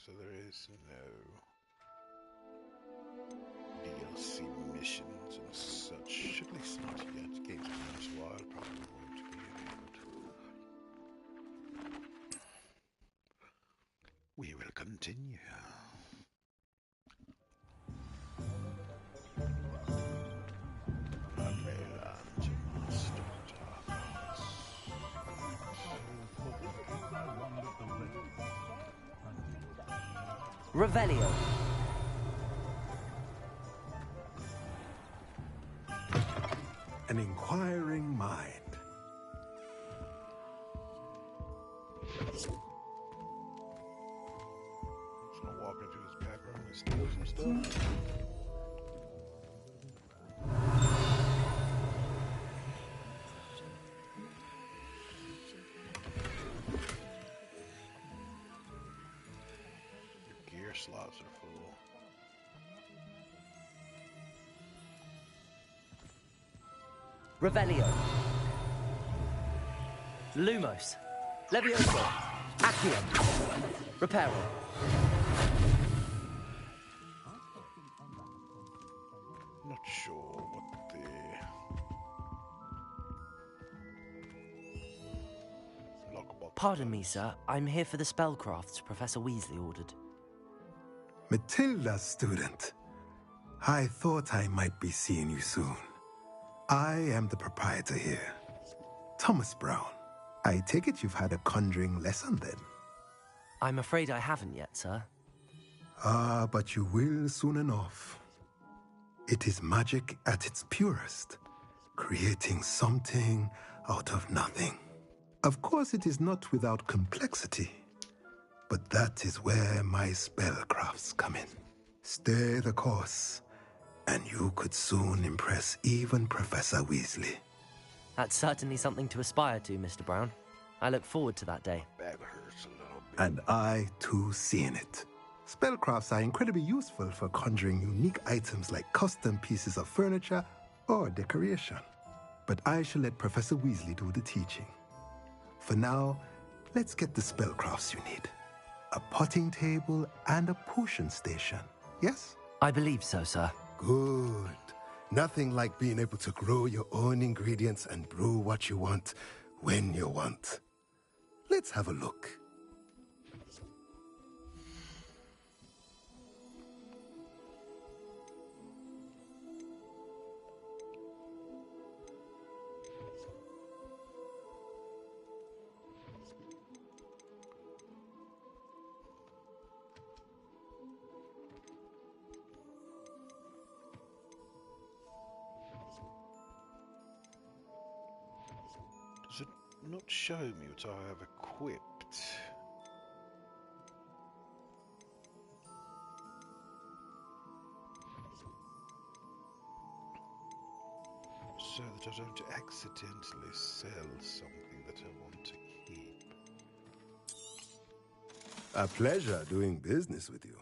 so there is no DLC missions and such. At least not yet. Game's been out a while, probably won't be any, but we will continue. Revelio. An inquiring mind. Just gonna walk into his background and steal some stuff. Slots are full. Revelio. Lumos. Levioso. Accio. Reparo. Not sure what the... Pardon me, sir. I'm here for the spellcrafts Professor Weasley ordered. Matilda's student. I thought I might be seeing you soon. I am the proprietor here, Thomas Brown. I take it you've had a conjuring lesson then? I'm afraid I haven't yet, sir. Ah, but you will soon enough. It is magic at its purest, creating something out of nothing. Of course, it is not without complexity. But that is where my spellcrafts come in. Stay the course, and you could soon impress even Professor Weasley. That's certainly something to aspire to, Mr. Brown. I look forward to that day. Back hurts a little bit. And I, too, seeing it. Spellcrafts are incredibly useful for conjuring unique items like custom pieces of furniture or decoration. But I shall let Professor Weasley do the teaching. For now, let's get the spellcrafts you need. A potting table and a potion station, yes? I believe so, sir. Good. Nothing like being able to grow your own ingredients and brew what you want when you want. Let's have a look. Does it not show me what I have equipped? So that I don't accidentally sell something that I want to keep. A pleasure doing business with you.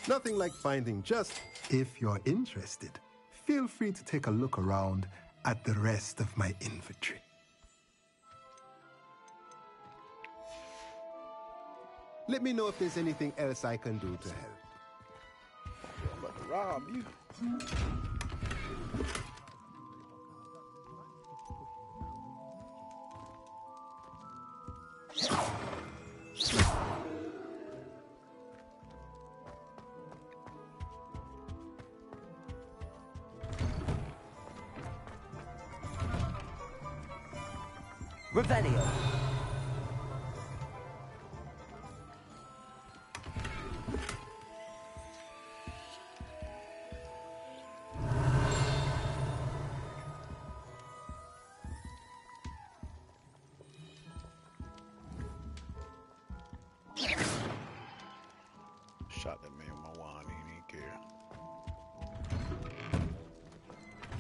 Nothing like finding just, if you're interested, feel free to take a look around at the rest of my inventory. Let me know if there's anything else I can do to help. I'm about to rob you. Revelio.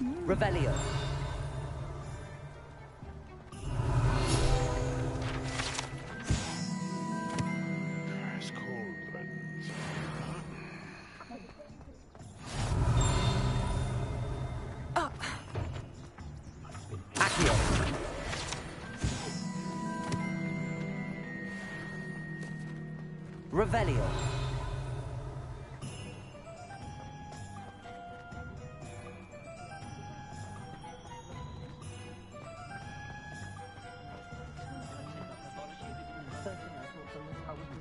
Revelio. It's cold threatens. Accio. Revelio. Nothing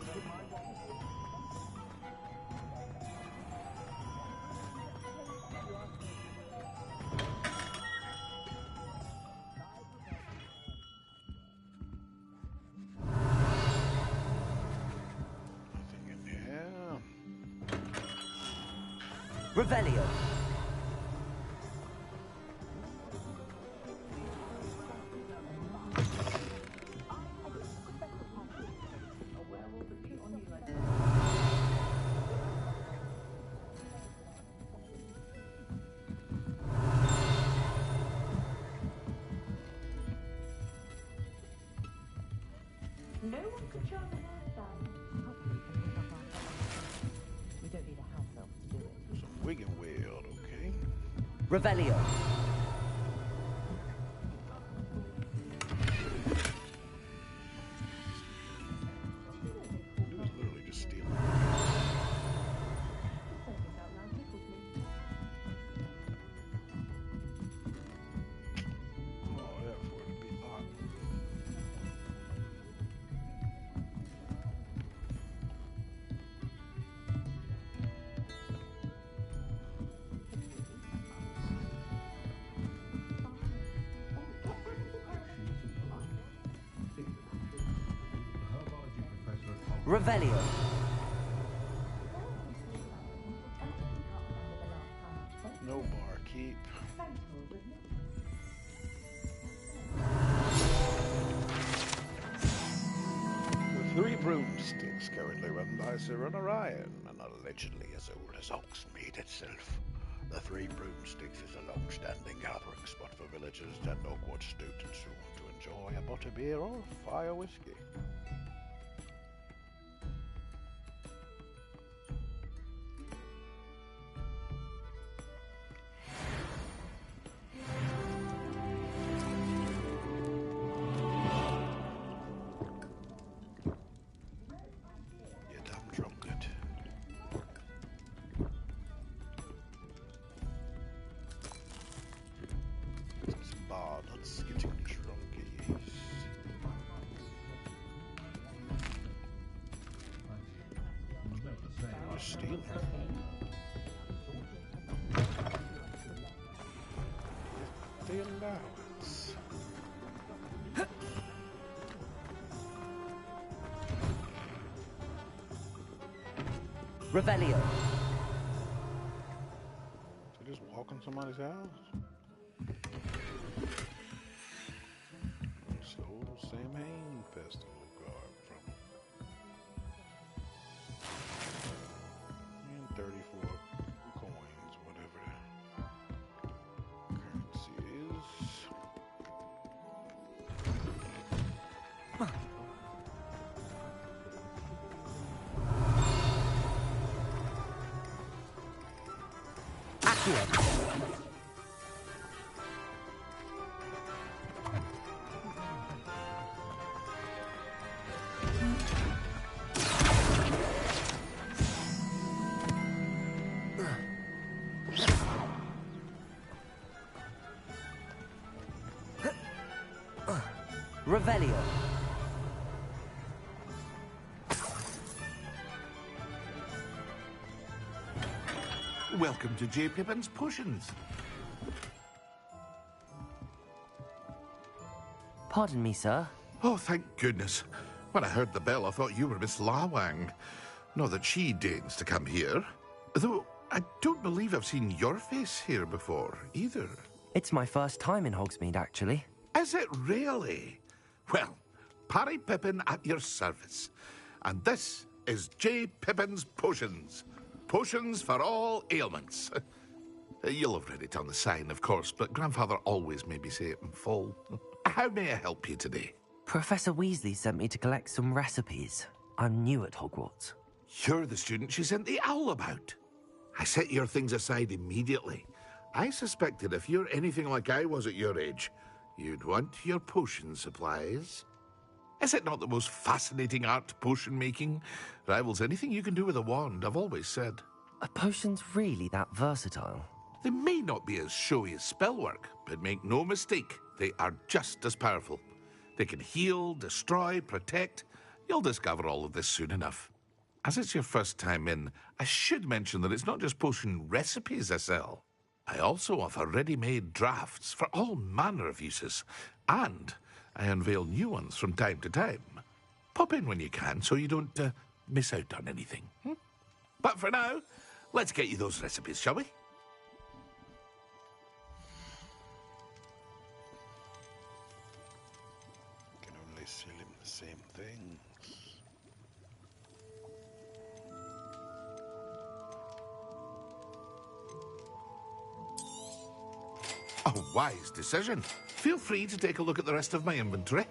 in here. Revelio. No one could charm the hairstyle. We don't need a house elf to do it. Some wigging wield, okay? Revelio. Dude is literally just stealing. Oh, that for it to be hot. Revelio. No barkeep. The three broomsticks currently run by Sir Orion, and allegedly as old as Hogsmeade itself. The Three Broomsticks is a long-standing gathering spot for villagers and Hogwarts students who want to enjoy a butterbeer or fire whiskey. You dumb drunkard. This bar nuts getting drunkies. You're stealing. The allowance. Revelio. So just walk in somebody's house? Stole Samhain Festival garb from and 34 coins, whatever the currency is. Accio. Revelio. Welcome to J. Pippin's Potions. Pardon me, sir. Oh, thank goodness. When I heard the bell, I thought you were Miss Lawang. Not that she deigns to come here. Though, I don't believe I've seen your face here before, either. It's my first time in Hogsmeade, actually. Is it really? Well, Parry Pippin at your service. And this is J. Pippin's Potions. Potions for all ailments. You'll have read it on the sign, of course, but Grandfather always made me say it in full. How may I help you today? Professor Weasley sent me to collect some recipes. I'm new at Hogwarts. You're the student she sent the owl about. I set your things aside immediately. I suspected if you're anything like I was at your age, you'd want your potion supplies. Is it not the most fascinating art, potion making? Rivals anything you can do with a wand, I've always said. Are potions really that versatile? They may not be as showy as spellwork, but make no mistake, they are just as powerful. They can heal, destroy, protect. You'll discover all of this soon enough. As it's your first time in, I should mention that it's not just potion recipes I sell. I also offer ready-made drafts for all manner of uses, and I unveil new ones from time to time. Pop in when you can so you don't miss out on anything. But for now, let's get you those recipes, shall we? Can only sell him the same things. A wise decision. Feel free to take a look at the rest of my inventory,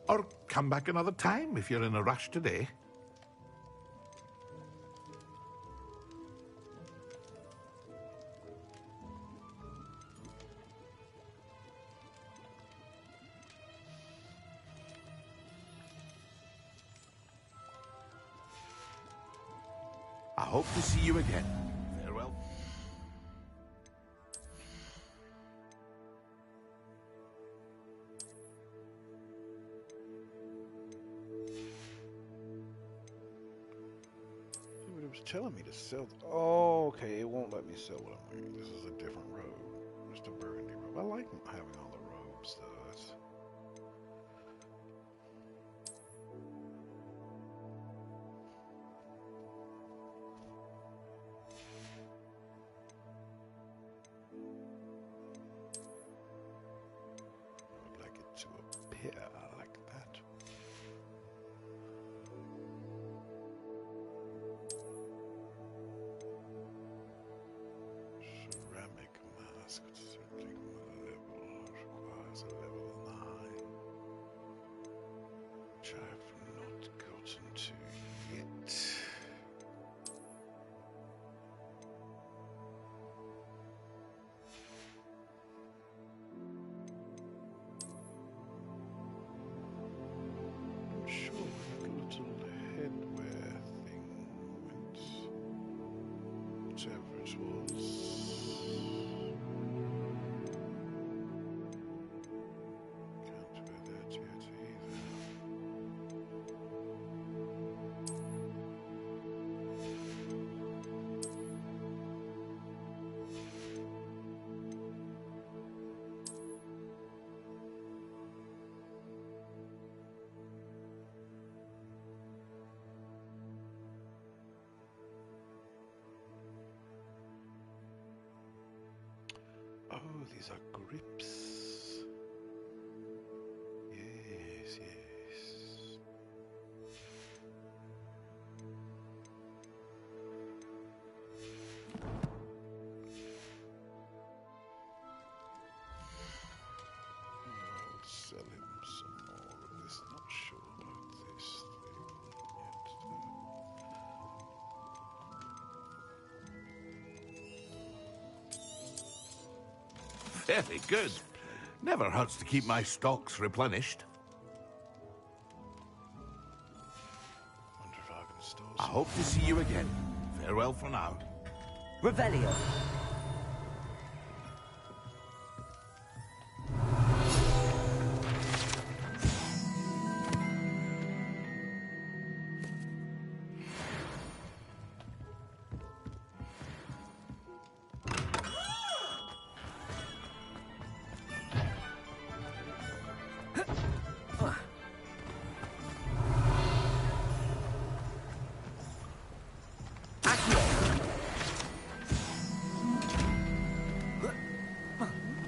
or come back another time if you're in a rush today. I hope to see you again. Farewell. It was telling me to sell. Oh, okay. It won't let me sell what I'm wearing. This is a different robe. Just a burgundy robe. I like having all the robes, though. That's... I would like it to appear like that. Ceramic mask, something level requires a level 9, which I have not gotten to yet. I'm sure that little headwear thing went, whatever it was. Can't wear that yet either. Oh, these are grips. Yes, yes. I'll sell him some more of this. Not sure about this thing yet. Very good. Never hurts to keep my stocks replenished. Wonder if I can store I some. hope to see you again. Farewell for now. Revelio.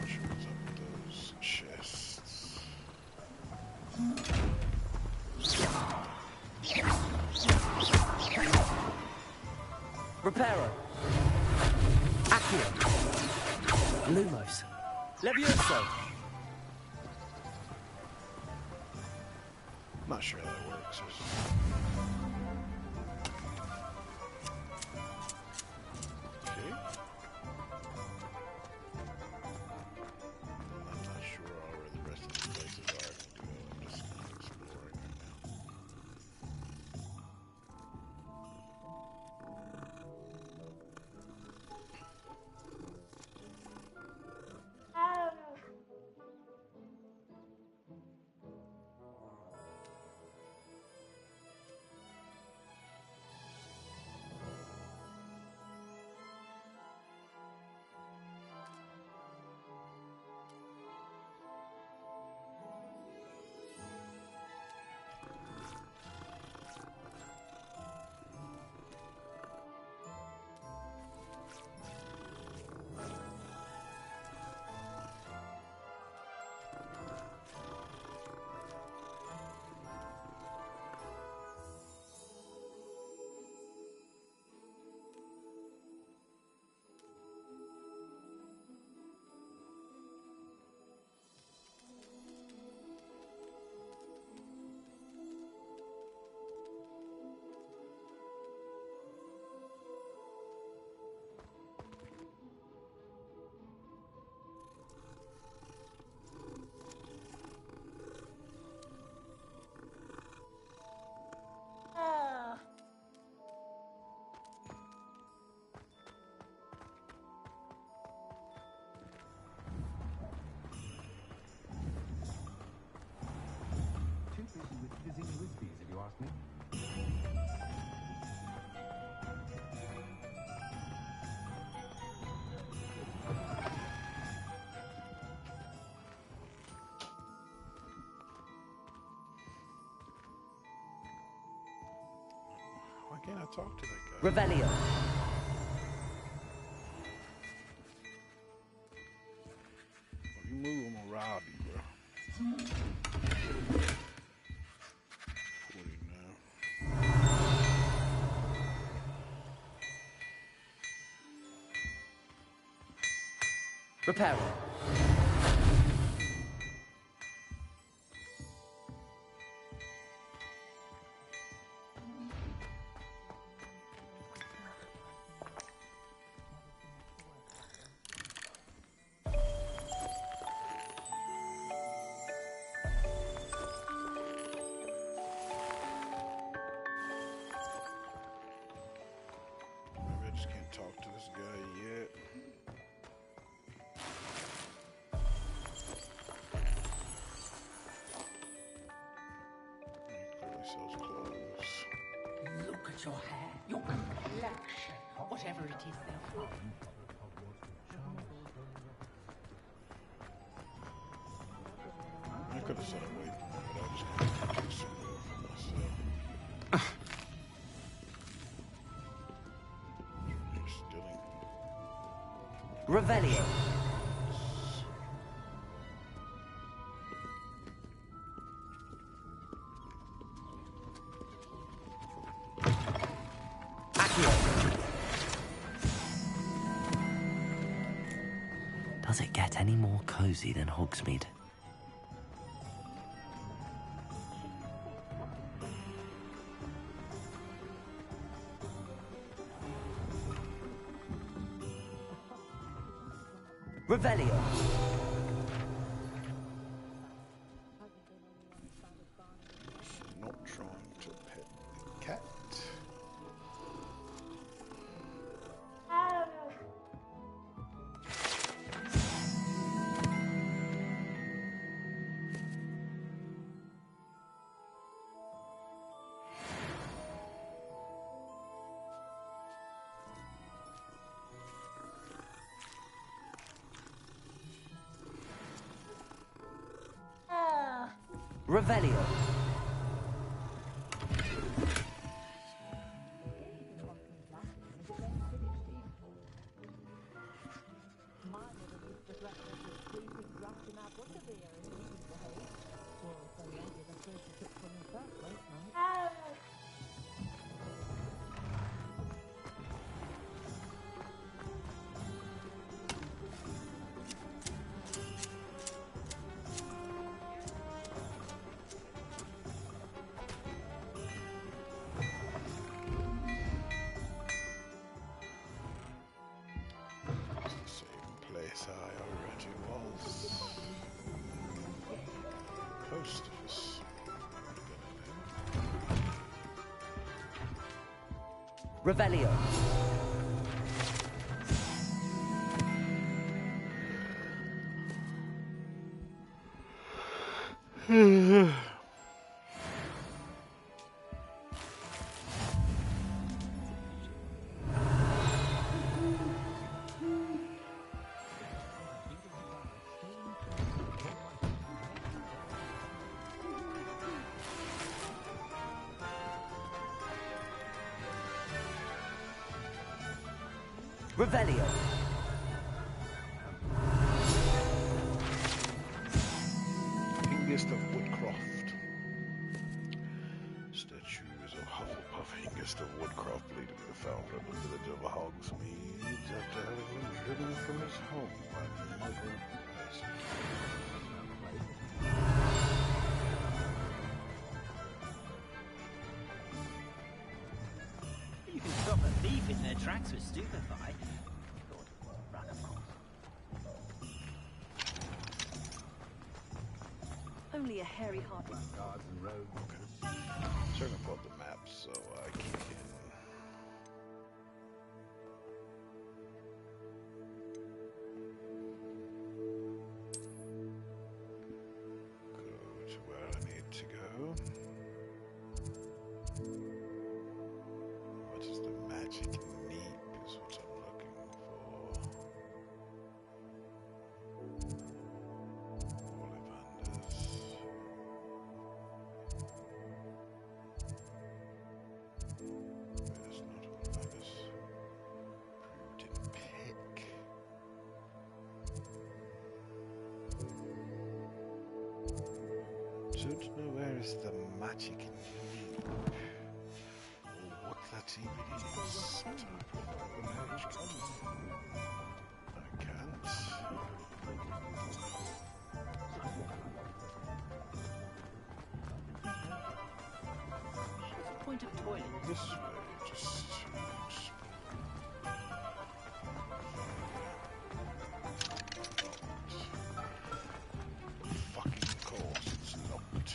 Shows up those chests. Reparo. Accio. Lumos. Levioso. Not sure how that works. Okay. I'm not sure where the rest of these places are. I'm just exploring right now. Why can't I talk to that guy? Revelio. If you move, I'm gonna rob you, bro. 40 now. Reparo. Maybe I just can't talk to this guy yet. He clearly sells clothes. Look at your hair, your complexion, whatever it is they're from. I could have said away from him, but I just can't get some more for myself. You're stealing. Revelio. Does it get any more cozy than Hogsmeade? Revelio. Not trying to pet the cat. Revelio. Revelio. Revelio. Hingest of Woodcroft. Statues of Hufflepuff Hingest of Woodcroft believed to be the founder of the village of Hogsmeade after having been driven from his home by Muggle peasants. You can stop a thief in their tracks with stupefy. Run amok. Only a hairy heart. Turn up the map so I can go to where I need to go. What is the magic neep is what I'm looking for. Ollivanders. There's not Ollivanders. Prudent pick. Don't know where is the magic neep. What that even is. I can't. What's the point of toilet? This way, just fucking course, it's locked.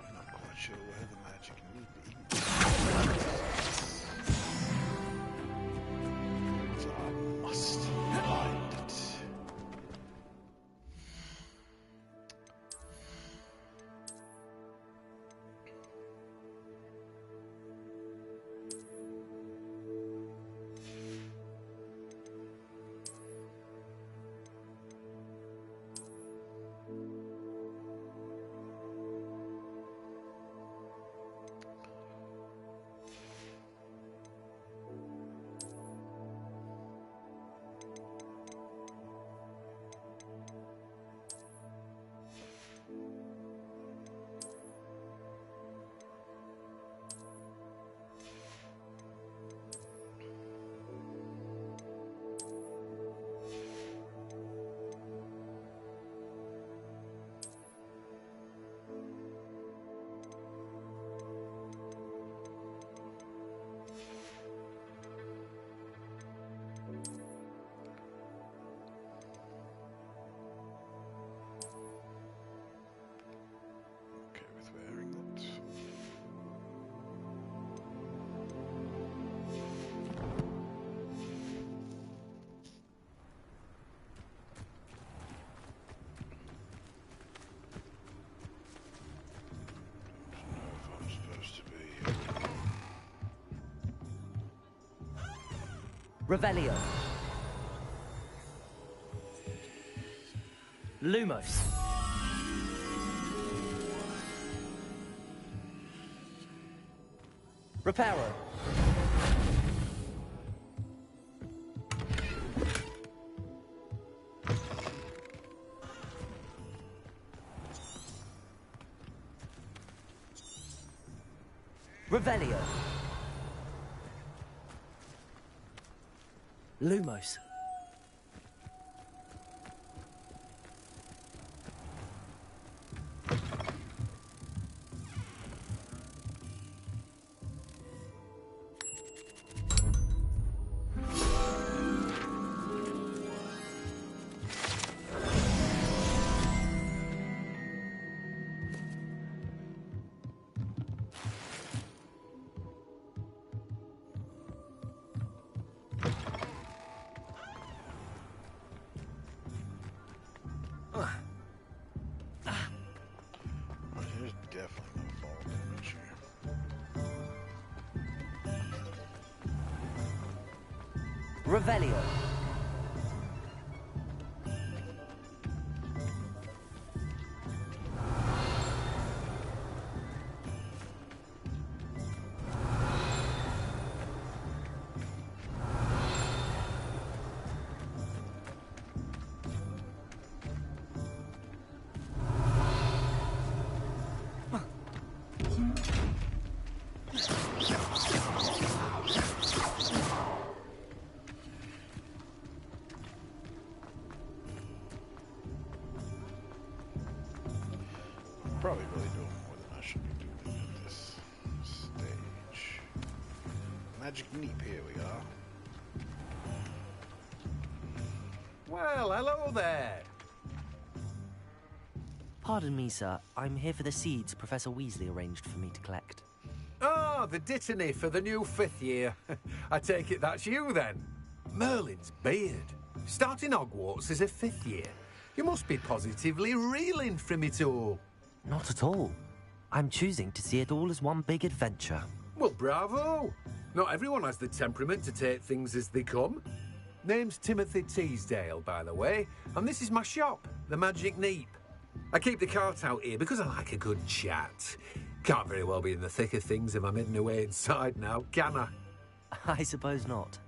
I'm not quite sure where the magic neep is. So I must find it. Okay, with wearing that. Don't know if I'm supposed to be. Revelio. Lumos. Reparo. Revelio. Lumos. There's definitely no fall damage here. Revelio. Probably really doing more than I should be doing at this stage. Magic Neep, here we are. Well, hello there. Pardon me, sir. I'm here for the seeds Professor Weasley arranged for me to collect. Oh, the dittany for the new 5th year. I take it that's you, then. Merlin's beard. Starting Hogwarts as a 5th year. You must be positively reeling from it all. Not at all. I'm choosing to see it all as one big adventure. Well, bravo. Not everyone has the temperament to take things as they come. Name's Timothy Teasdale, by the way, and this is my shop, the Magic Neep. I keep the cart out here because I like a good chat. Can't very well be in the thick of things if I'm hidden away inside now, can I? I suppose not.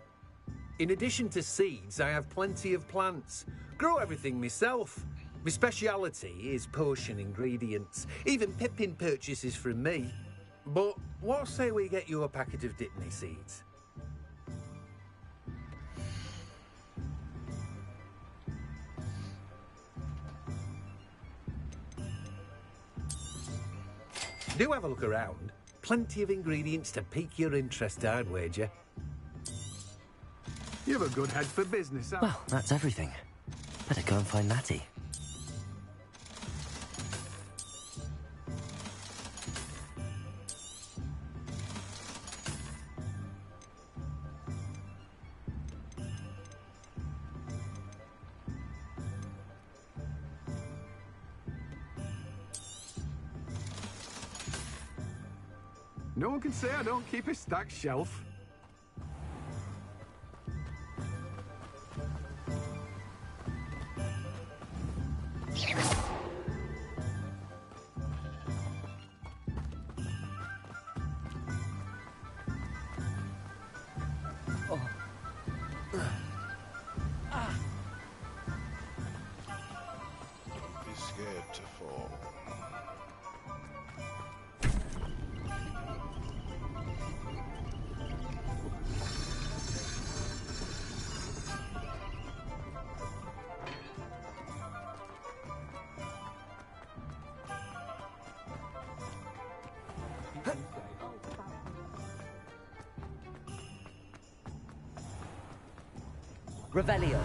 In addition to seeds, I have plenty of plants. Grow everything myself. My speciality is potion ingredients. Even Pippin purchases from me. But what say we get you a packet of Dittany seeds? Do have a look around. Plenty of ingredients to pique your interest, I'd wager. You have a good head for business, Well, that's everything. Better go and find Natty. No one can say I don't keep a stacked shelf. Be scared to fall. Revelio.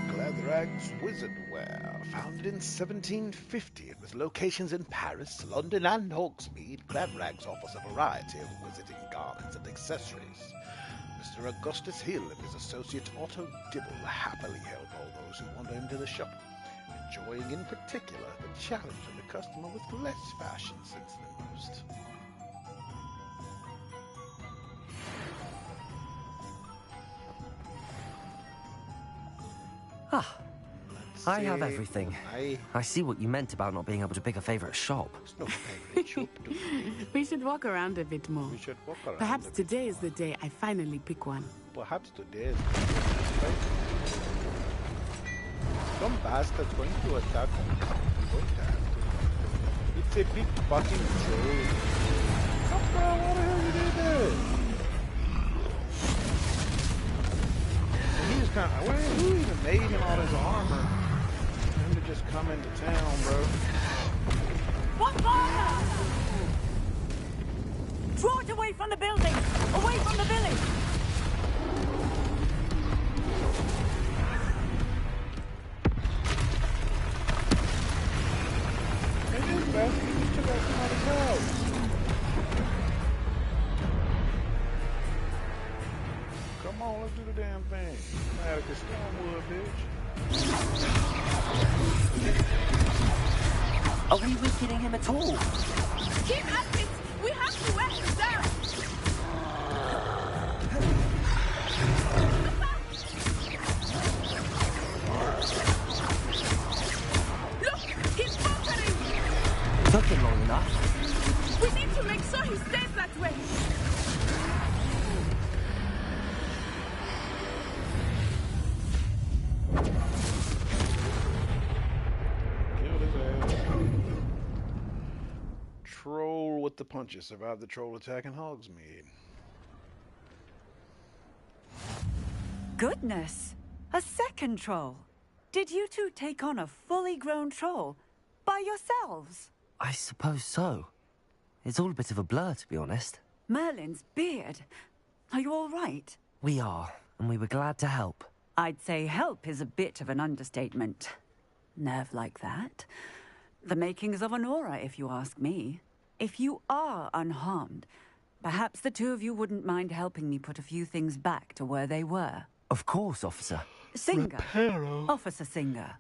Glathrag's Wizardware, founded in 1750 with locations in Paris, London, and Hogsmeade, Gladrags offers a variety of wizarding garments and accessories. Mr. Augustus Hill and his associate Otto Dibble happily help all those who wander into the shop, enjoying in particular the challenge of the customer with less fashion sense than most. Ah, I have everything. I see what you meant about not being able to pick a favourite shop. No favorite shop, do we? We should walk around a bit more. We should walk around. Perhaps a bit. today is the day I finally pick one. Perhaps today is some bastard's going to attack me. It's a big fucking joke. What the hell you did there? He's kind of, who even made him all his armor? For him to just come into town, bro. What's fire? Draw it away from the building! Away from the village! It is best. He just took out somebody's house. Come on, let's do the damn thing. Atticus, Stormwood, bitch. Are we weakening him at all? Keep at it! We have to wear him down! Look! He's faltering! Took him long enough. We need to make sure he stays that way! Troll with the punches survived the troll attack in Hogsmeade. Goodness! A second troll! Did you two take on a fully grown troll? By yourselves? I suppose so. It's all a bit of a blur, to be honest. Merlin's beard. Are you all right? We are, and we were glad to help. I'd say help is a bit of an understatement. Nerve like that. The makings of an aura, if you ask me. If you are unharmed, perhaps the two of you wouldn't mind helping me put a few things back to where they were. Of course, officer. Singer. Officer Singer.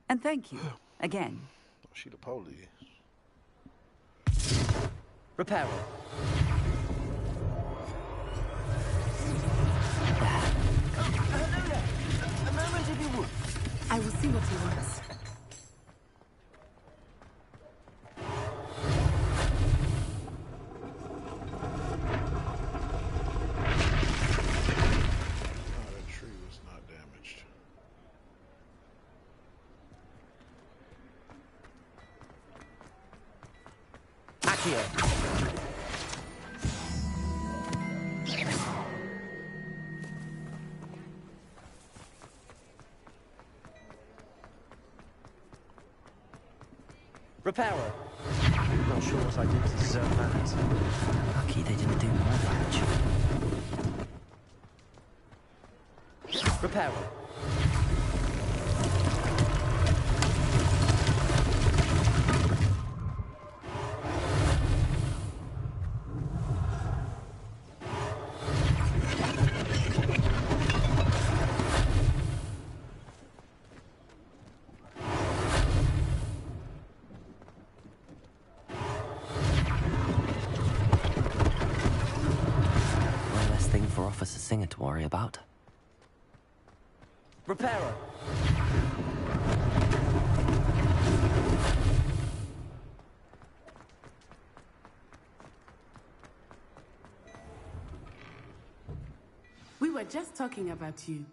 And thank you, again. Oh, she the police. Reparo. A moment if you would. I will see what he wants. Oh, that tree was not damaged. Accio. Reparo. Not sure what I did to deserve that. Lucky they didn't do more damage. Reparo. Officer Singer to worry about. Reparo. We were just talking about you.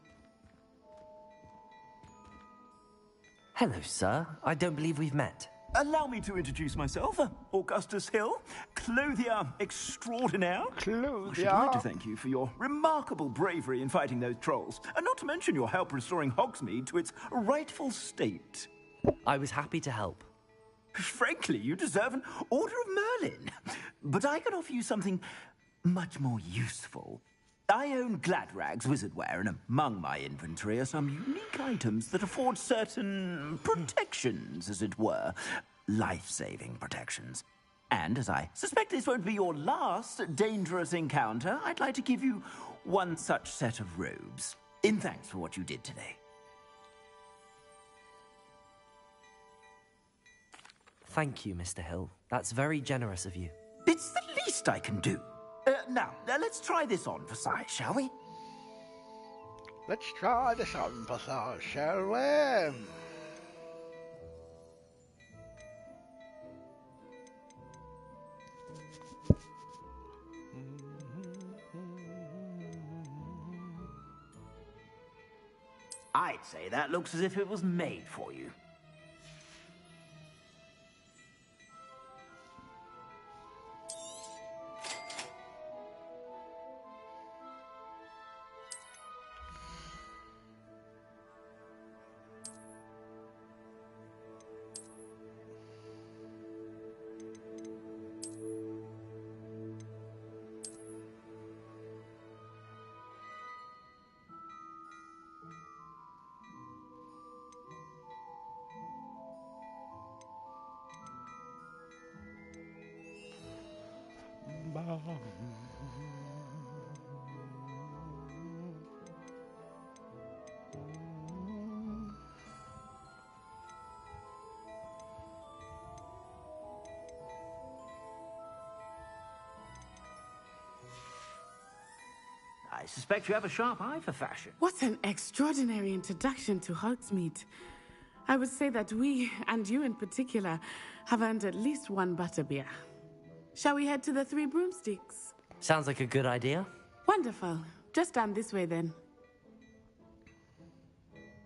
Hello, sir. I don't believe we've met. Allow me to introduce myself, Augustus Hill, clothier extraordinaire. Clothier? I should like to thank you for your remarkable bravery in fighting those trolls, and not to mention your help restoring Hogsmeade to its rightful state. I was happy to help. Frankly, you deserve an Order of Merlin. But I can offer you something much more useful. I own Gladrag's wizardware, and among my inventory are some unique items that afford certain protections, as it were. Life-saving protections. And as I suspect this won't be your last dangerous encounter, I'd like to give you one such set of robes, in thanks for what you did today. Thank you, Mr. Hill. That's very generous of you. It's the least I can do. Now, let's try this on for size, shall we? Let's try this on for size, shall we? I'd say that looks as if it was made for you. suspect you have a sharp eye for fashion. What an extraordinary introduction to Hogsmeade. I would say that we, and you in particular, have earned at least one butterbeer. Shall we head to the Three Broomsticks? Sounds like a good idea. Wonderful. Just down this way then.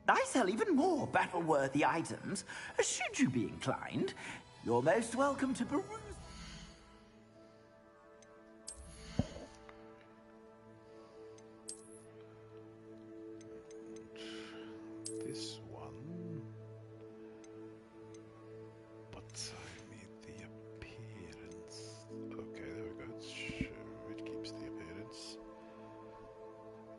I sell even more battle-worthy items. Should you be inclined, you're most welcome to peruse. This one. But I need the appearance. Okay, there we go. It keeps the appearance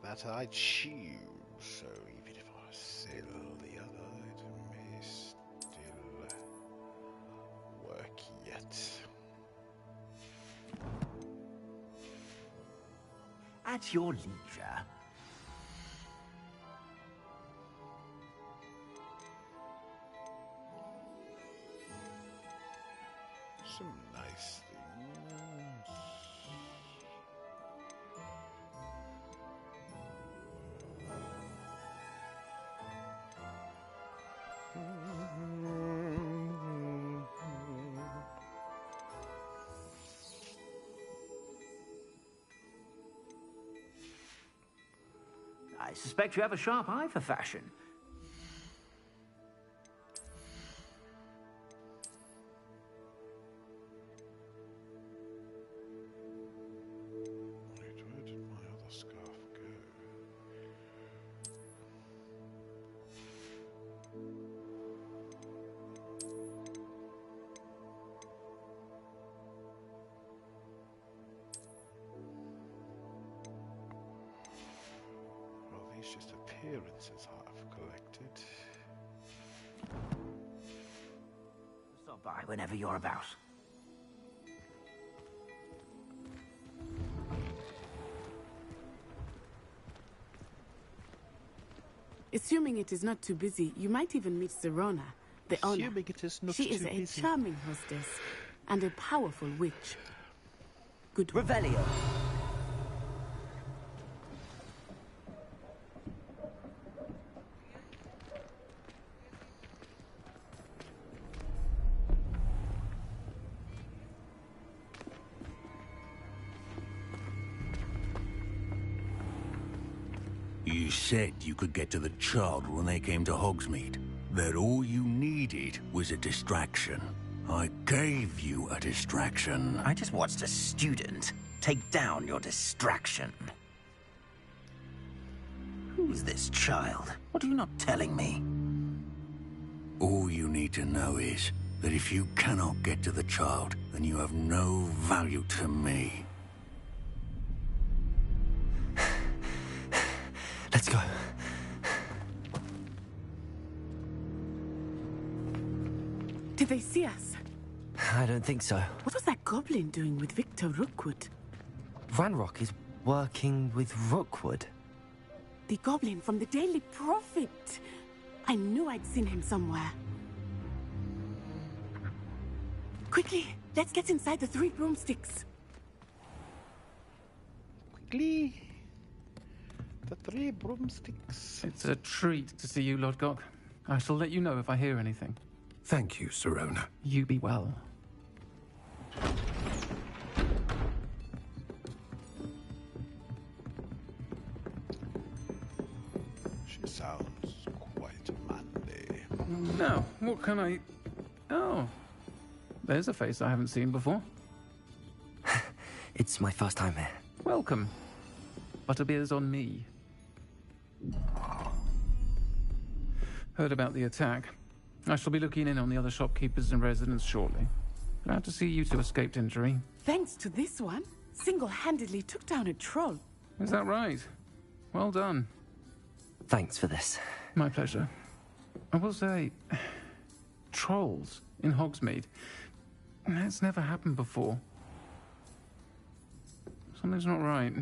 that I choose. So even if I sell the other, it may still work yet. At your leisure. Some nice things. I suspect you have a sharp eye for fashion. Wait, where did my other scarf go? Well, these just appearances I've collected. Stop by whenever you're about. Assuming it is not too busy, you might even meet Serona, the owner. Assuming it is not She is too a busy. charming hostess and a powerful witch. Good one. Revelio. You said you could get to the child when they came to Hogsmeade. That all you needed was a distraction. I gave you a distraction. I just watched a student take down your distraction. Who's this child? What are you not telling me? All you need to know is that if you cannot get to the child, then you have no value to me. Let's go. Did they see us? I don't think so. What was that goblin doing with Victor Rookwood? Ranrock is working with Rookwood. The goblin from the Daily Prophet. I knew I'd seen him somewhere. Quickly, let's get inside the Three Broomsticks. Quickly. The Three Broomsticks. It's a treat to see you, Lodgok. I shall let you know if I hear anything. Thank you, Serona. You be well. She sounds quite manly. Now, what can I... Oh, there's a face I haven't seen before. It's my first time here. Welcome. Butterbeer's on me. Heard about the attack. I shall be looking in on the other shopkeepers and residents shortly. Glad to see you two escaped injury. Thanks to this one, single-handedly took down a troll. Is that right? Well done. Thanks for this. My pleasure. I will say, trolls in Hogsmeade. That's never happened before. Something's not right.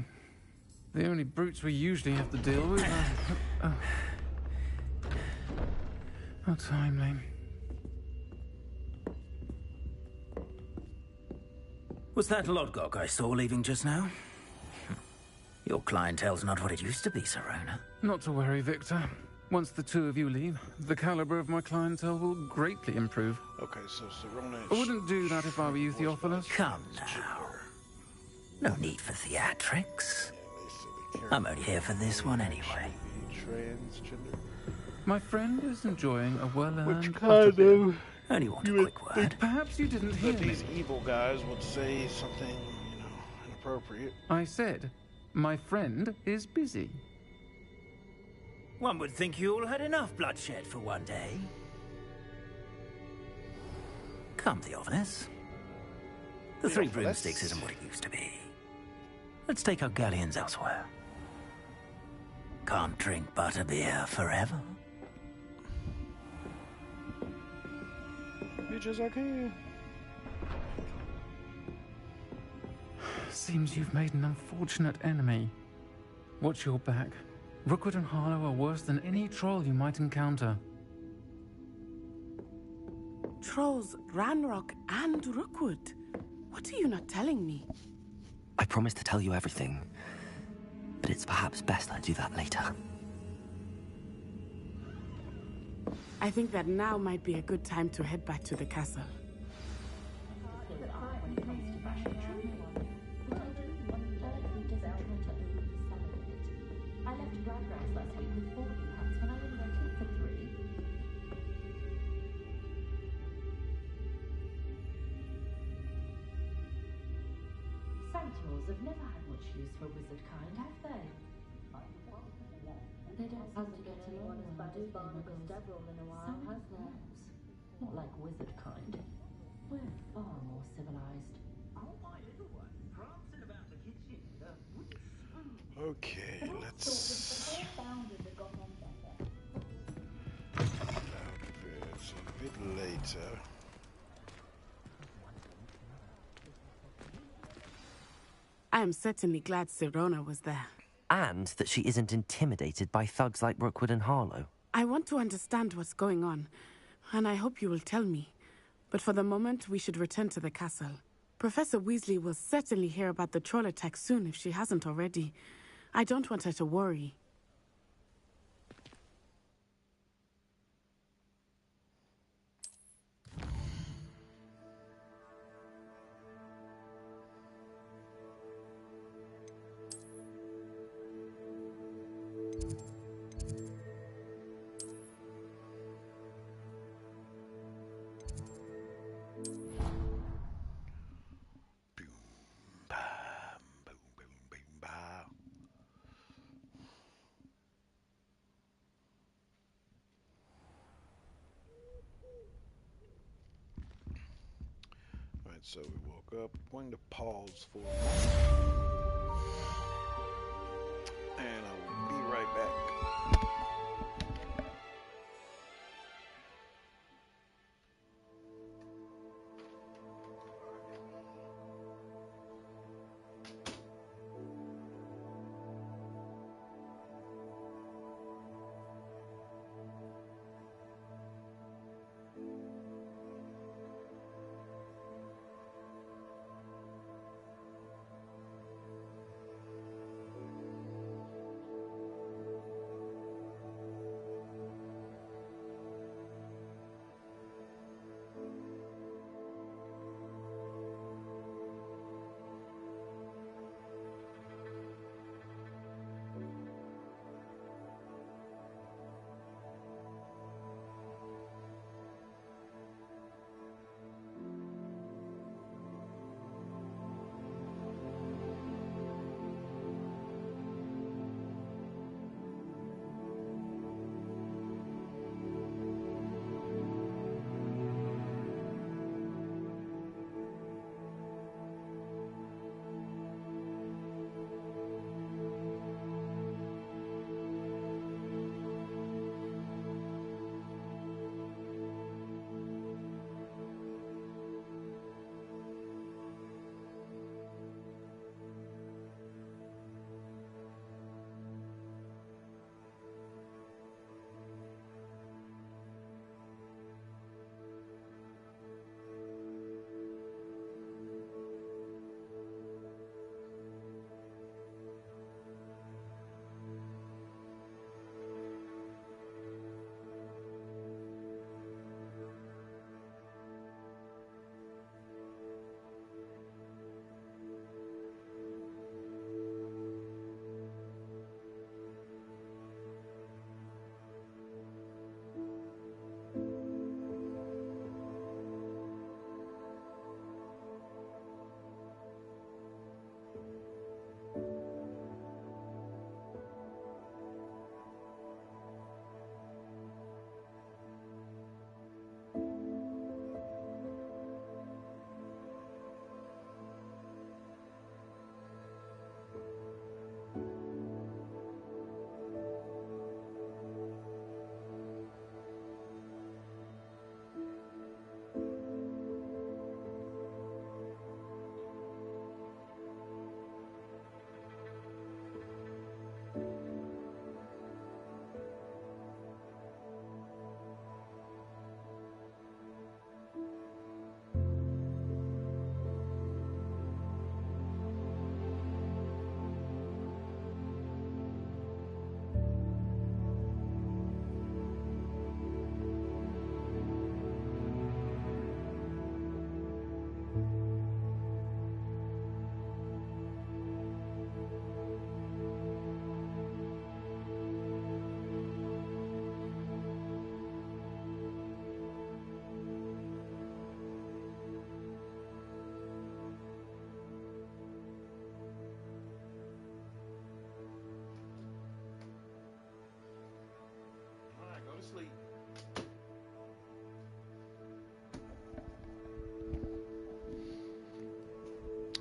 The only brutes we usually have to deal with are... How timely. Was that Lodgok I saw leaving just now? Your clientele's not what it used to be, Serona. Not to worry, Victor. Once the two of you leave, the caliber of my clientele will greatly improve. Okay, so Serona... I wouldn't do that if I were you, Theophilus. Come now. No need for theatrics. I'm only here for this one anyway. Transgender. My friend is enjoying a well-earned... Which kind of... Only want a quick word. Perhaps you didn't hear me. These evil guys would say something, inappropriate. I said, my friend is busy. One would think you all had enough bloodshed for one day. Come, Theophilus. The Three Broomsticks isn't what it used to be. Let's take our galleons elsewhere. Can't drink butterbeer forever. Bitches, I can. Seems you've made an unfortunate enemy. Watch your back. Rookwood and Harlow are worse than any troll you might encounter. Trolls, Ranrock, and Rookwood. What are you not telling me? I promised to tell you everything, but it's perhaps best I do that later. I think that now might be a good time to head back to the castle. Sentinels have never had much use for wizard kind, have they? They don't seem to get along as bad as Barnabas Deverell in a while, has there? Not like wizard kind. We're far more civilized. Okay, let's... Outfits a bit later. I am certainly glad Serona was there. And that she isn't intimidated by thugs like Rookwood and Harlow. I want to understand what's going on, and I hope you will tell me. But for the moment, we should return to the castle. Professor Weasley will certainly hear about the troll attack soon if she hasn't already. I don't want her to worry. So we woke up, going to pause for a moment, and I will be right back.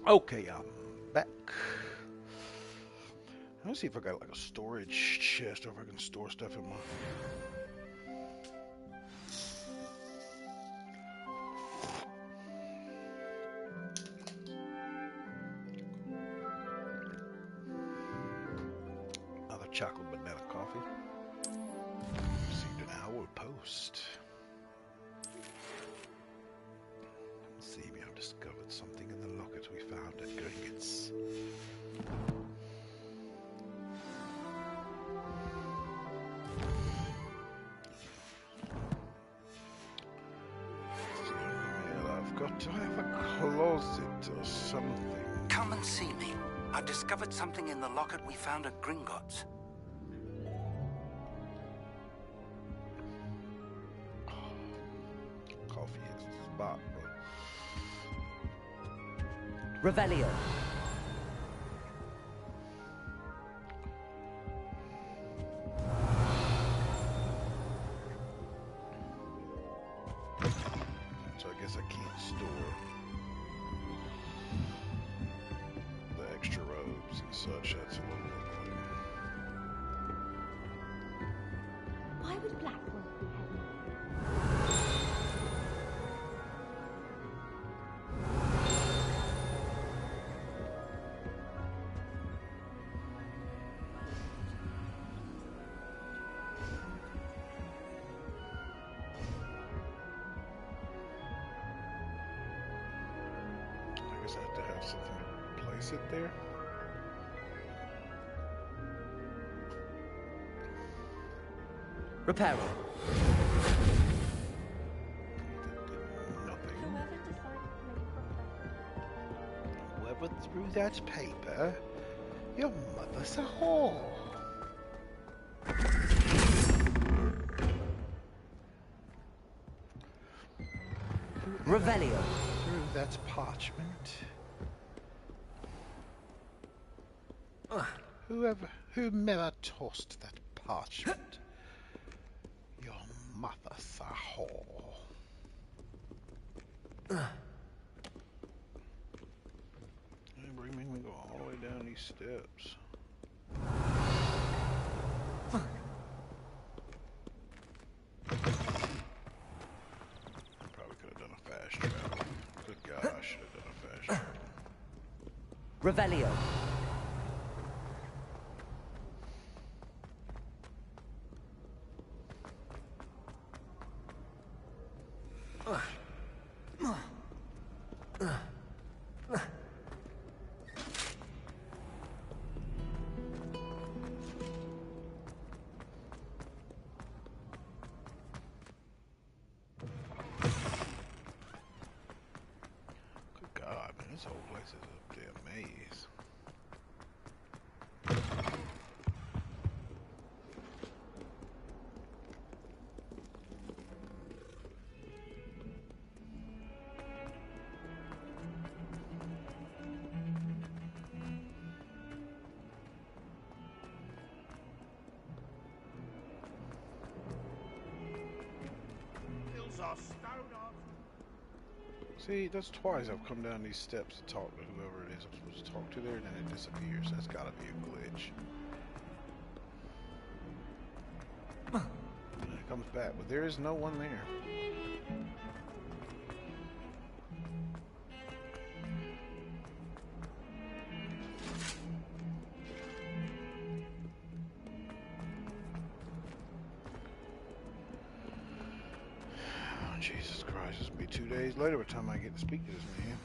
Okay, I'm back. Let's see if I got like a storage chest or if I can store stuff in my... Another chocolate banana coffee. Received an hour post. See me, I've discovered something in the locket we found at Gringotts. Do I have a closet or something? Come and see me. I've discovered something in the locket we found at Gringotts. Coffee is the spot, bro. Revelio. So I guess I can't store the extra robes and such. That's a little bit Why would Blackwell be heading? I guess I have to have something to place it there. Reparo. Nothing. Whoever threw that paper, your mother's a whore. Revelio. Threw that parchment. Whomever tossed that parchment, your mother's a whore. They bring me to go all the way down these steps. Probably could have done a fast travel. Good God, I should have done a fast travel. Revelio. Good God, man, this whole place is a damn maze. See, that's twice I've come down these steps to talk to whoever it is I'm supposed to talk to there, and then it disappears. That's gotta be a glitch. And it comes back, but there is no one there. Oh, Jesus Christ, this will be 2 days later by the time I get to speak to this man.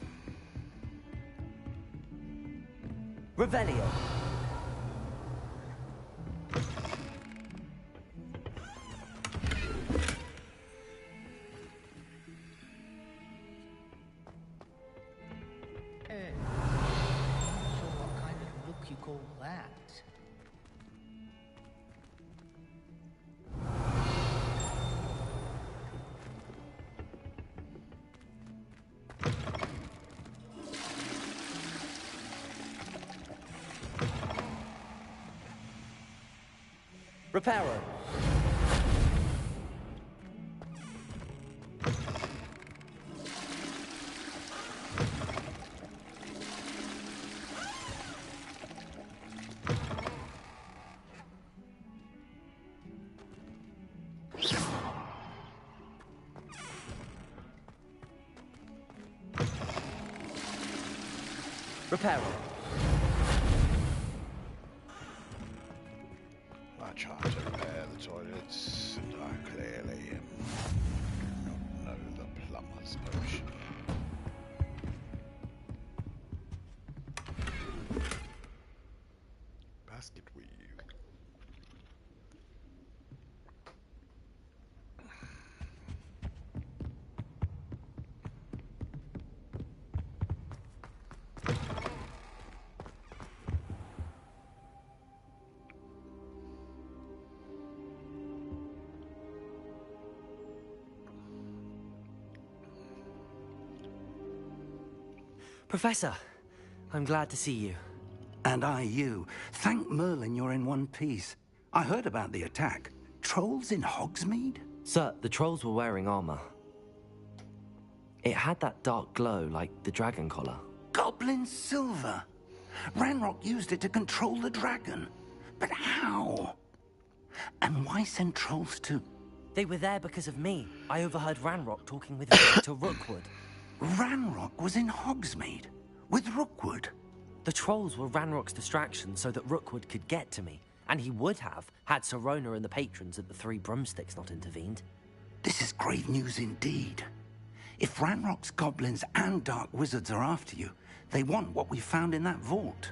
Revelio. So what kind of look you call that? Reparo. Reparo. I tried to repair the toilets, and I clearly do not know the plumber's potion. Basket weave. Professor, I'm glad to see you. And I you. Thank Merlin you're in one piece. I heard about the attack. Trolls in Hogsmeade? Sir, the trolls were wearing armor. It had that dark glow like the dragon collar. Goblin silver. Ranrock used it to control the dragon. But how? And why send trolls to... They were there because of me. I overheard Ranrock talking with Victor Rookwood. Ranrock was in Hogsmeade? With Rookwood? The trolls were Ranrock's distraction so that Rookwood could get to me. And he would have, had Sirona and the patrons at the Three Broomsticks not intervened. This is grave news indeed. If Ranrock's goblins and dark wizards are after you, they want what we found in that vault.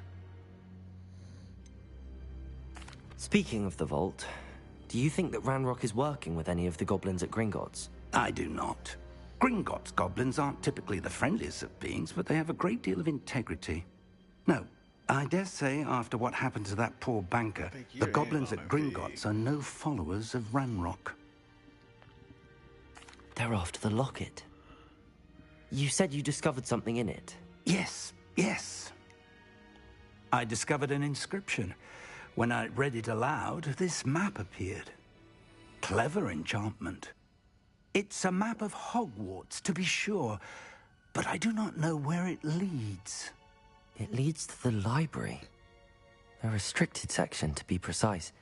Speaking of the vault, do you think that Ranrock is working with any of the goblins at Gringotts? I do not. Gringotts goblins aren't typically the friendliest of beings, but they have a great deal of integrity. No, I dare say after what happened to that poor banker, the goblins at Gringotts are no followers of Ranrock. They're after the locket. You said you discovered something in it. Yes, yes. I discovered an inscription. When I read it aloud, this map appeared. Clever enchantment. It's a map of Hogwarts, to be sure, but I do not know where it leads. It leads to the library. A restricted section, to be precise,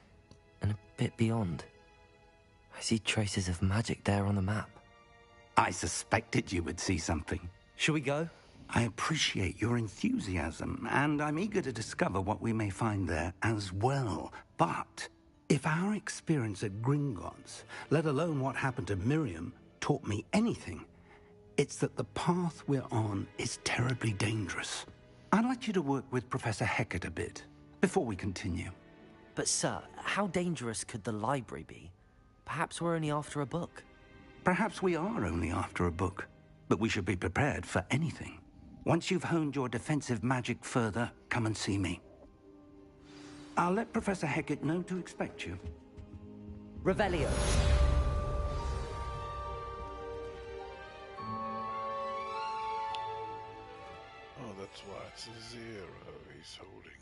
and a bit beyond. I see traces of magic there on the map. I suspected you would see something. Shall we go? I appreciate your enthusiasm, and I'm eager to discover what we may find there as well. But if our experience at Gringotts, let alone what happened to Miriam, taught me anything, it's that the path we're on is terribly dangerous. I'd like you to work with Professor Hecat a bit, before we continue. But sir, how dangerous could the library be? Perhaps we're only after a book. Perhaps we are only after a book, but we should be prepared for anything. Once you've honed your defensive magic further, come and see me. I'll let Professor Hecat know to expect you. Revelio. Oh, that's why it's a 0 he's holding.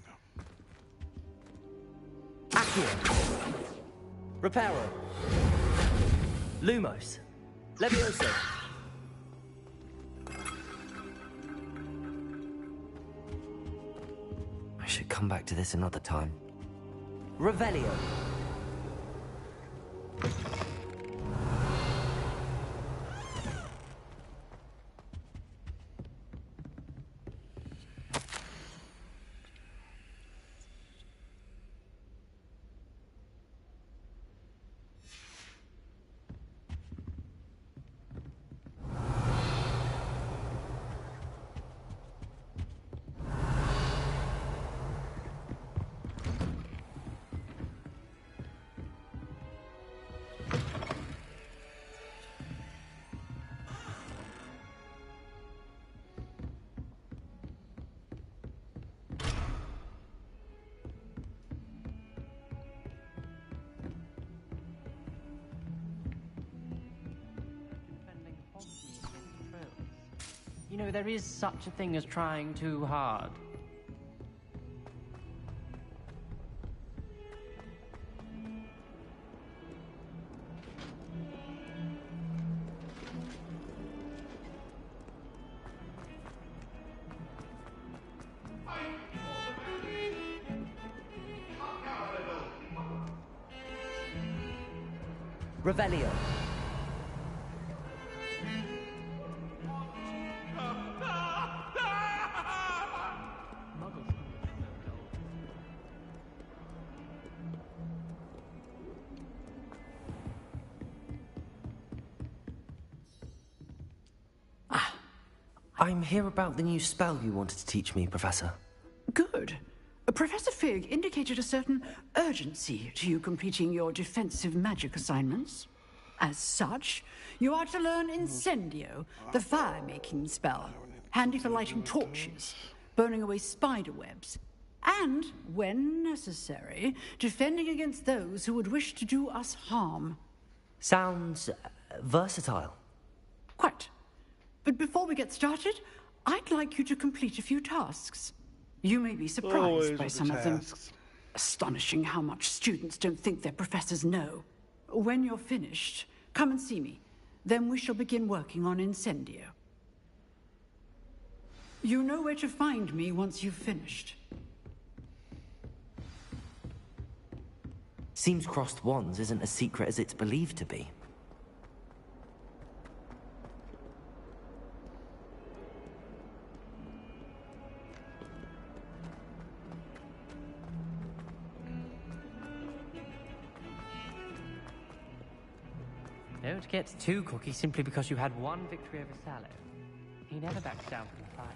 Accio. Reparo. Lumos. Levioso. I should come back to this another time. Revelio. You know, there is such a thing as trying too hard. Revelio. I'm here about the new spell you wanted to teach me, Professor. Good. Professor Fig indicated a certain urgency to you completing your defensive magic assignments. As such, you are to learn Incendio, the fire-making spell, handy for lighting torches, burning away spider webs, and, when necessary, defending against those who would wish to do us harm. Sounds versatile. Quite. But before we get started, I'd like you to complete a few tasks. You may be surprised by some of them. Astonishing how much students don't think their professors know. When you're finished, come and see me. Then we shall begin working on Incendio. You know where to find me once you've finished. Seems crossed wands isn't as secret as it's believed to be. Don't get too cocky simply because you had one victory over Sallow. He never backs down from the fight.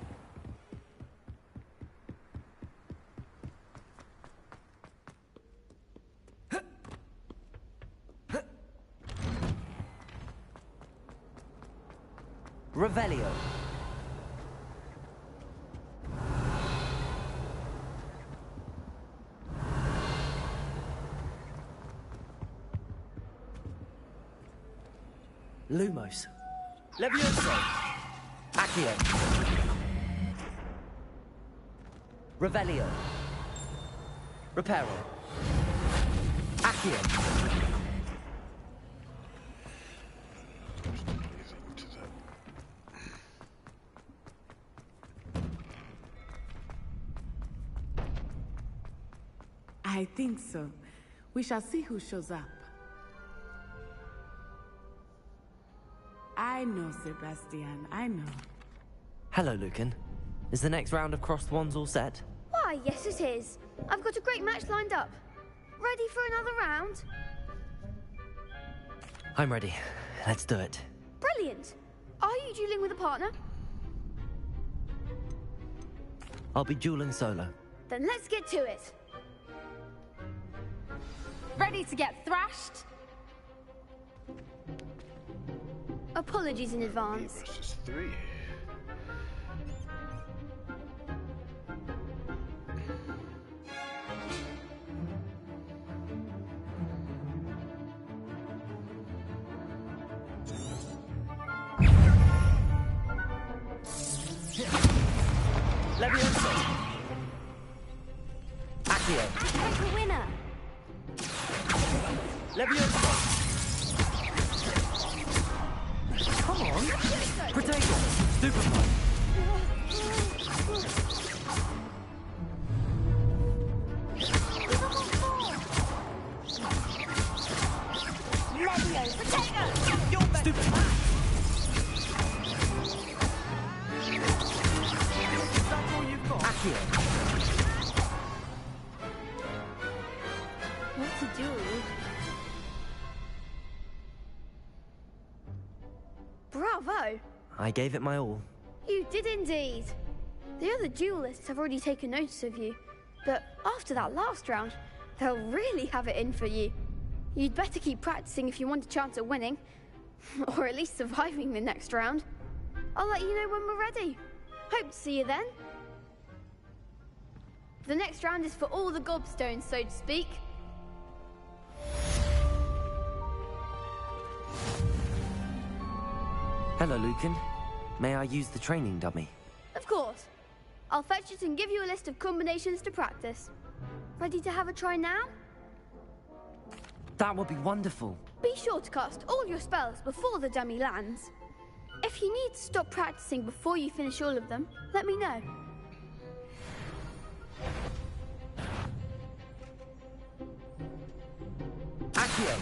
Revelio. Lumos. Levioso. Accio. Revelio. Reparo. Accio. I think so. We shall see who shows up. I know, Sebastian, I know. Hello, Lucan. Is the next round of crossed wands all set? Why, yes it is. I've got a great match lined up. Ready for another round? I'm ready. Let's do it. Brilliant. Are you dueling with a partner? I'll be dueling solo. Then let's get to it. Ready to get thrashed? Apologies in advance. 3 versus 3. Levioso. Accio. Take a winner. Levioso. Come on. Potato. Superfly. Levio, potato. Superfly. That's all you've got. Accio. What to do? Bravo! I gave it my all. You did indeed. The other duelists have already taken notice of you, but after that last round, they'll really have it in for you. You'd better keep practicing if you want a chance at winning, or at least surviving the next round. I'll let you know when we're ready. Hope to see you then. The next round is for all the gobstones, so to speak. Hello, Lucan. May I use the training dummy? Of course. I'll fetch it and give you a list of combinations to practice. Ready to have a try now? That would be wonderful. Be sure to cast all your spells before the dummy lands. If you need to stop practicing before you finish all of them, let me know. Accio.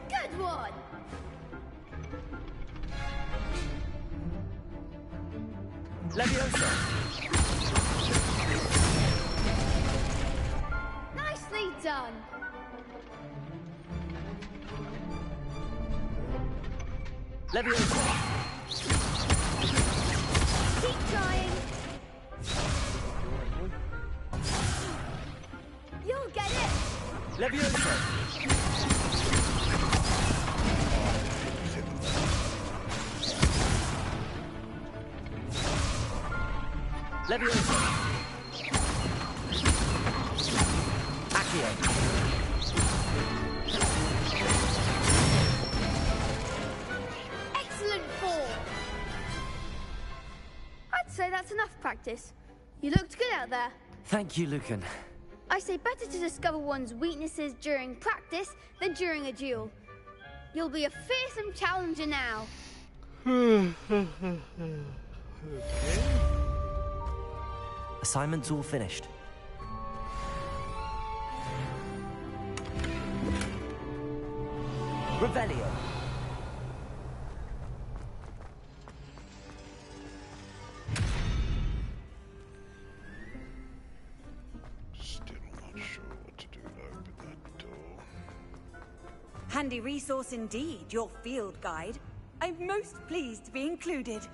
Good one! Levioso. Nicely done! Leviosa! Keep trying. You'll get it. Leviosa! Leviosa! Accio! Excellent form. I'd say that's enough practice. You looked good out there. Thank you, Lucan. I say better to discover one's weaknesses during practice than during a duel. You'll be a fearsome challenger now. Assignment's all finished. Revelio. Still not sure what to do to open that door. Handy resource indeed, your field guide. I'm most pleased to be included.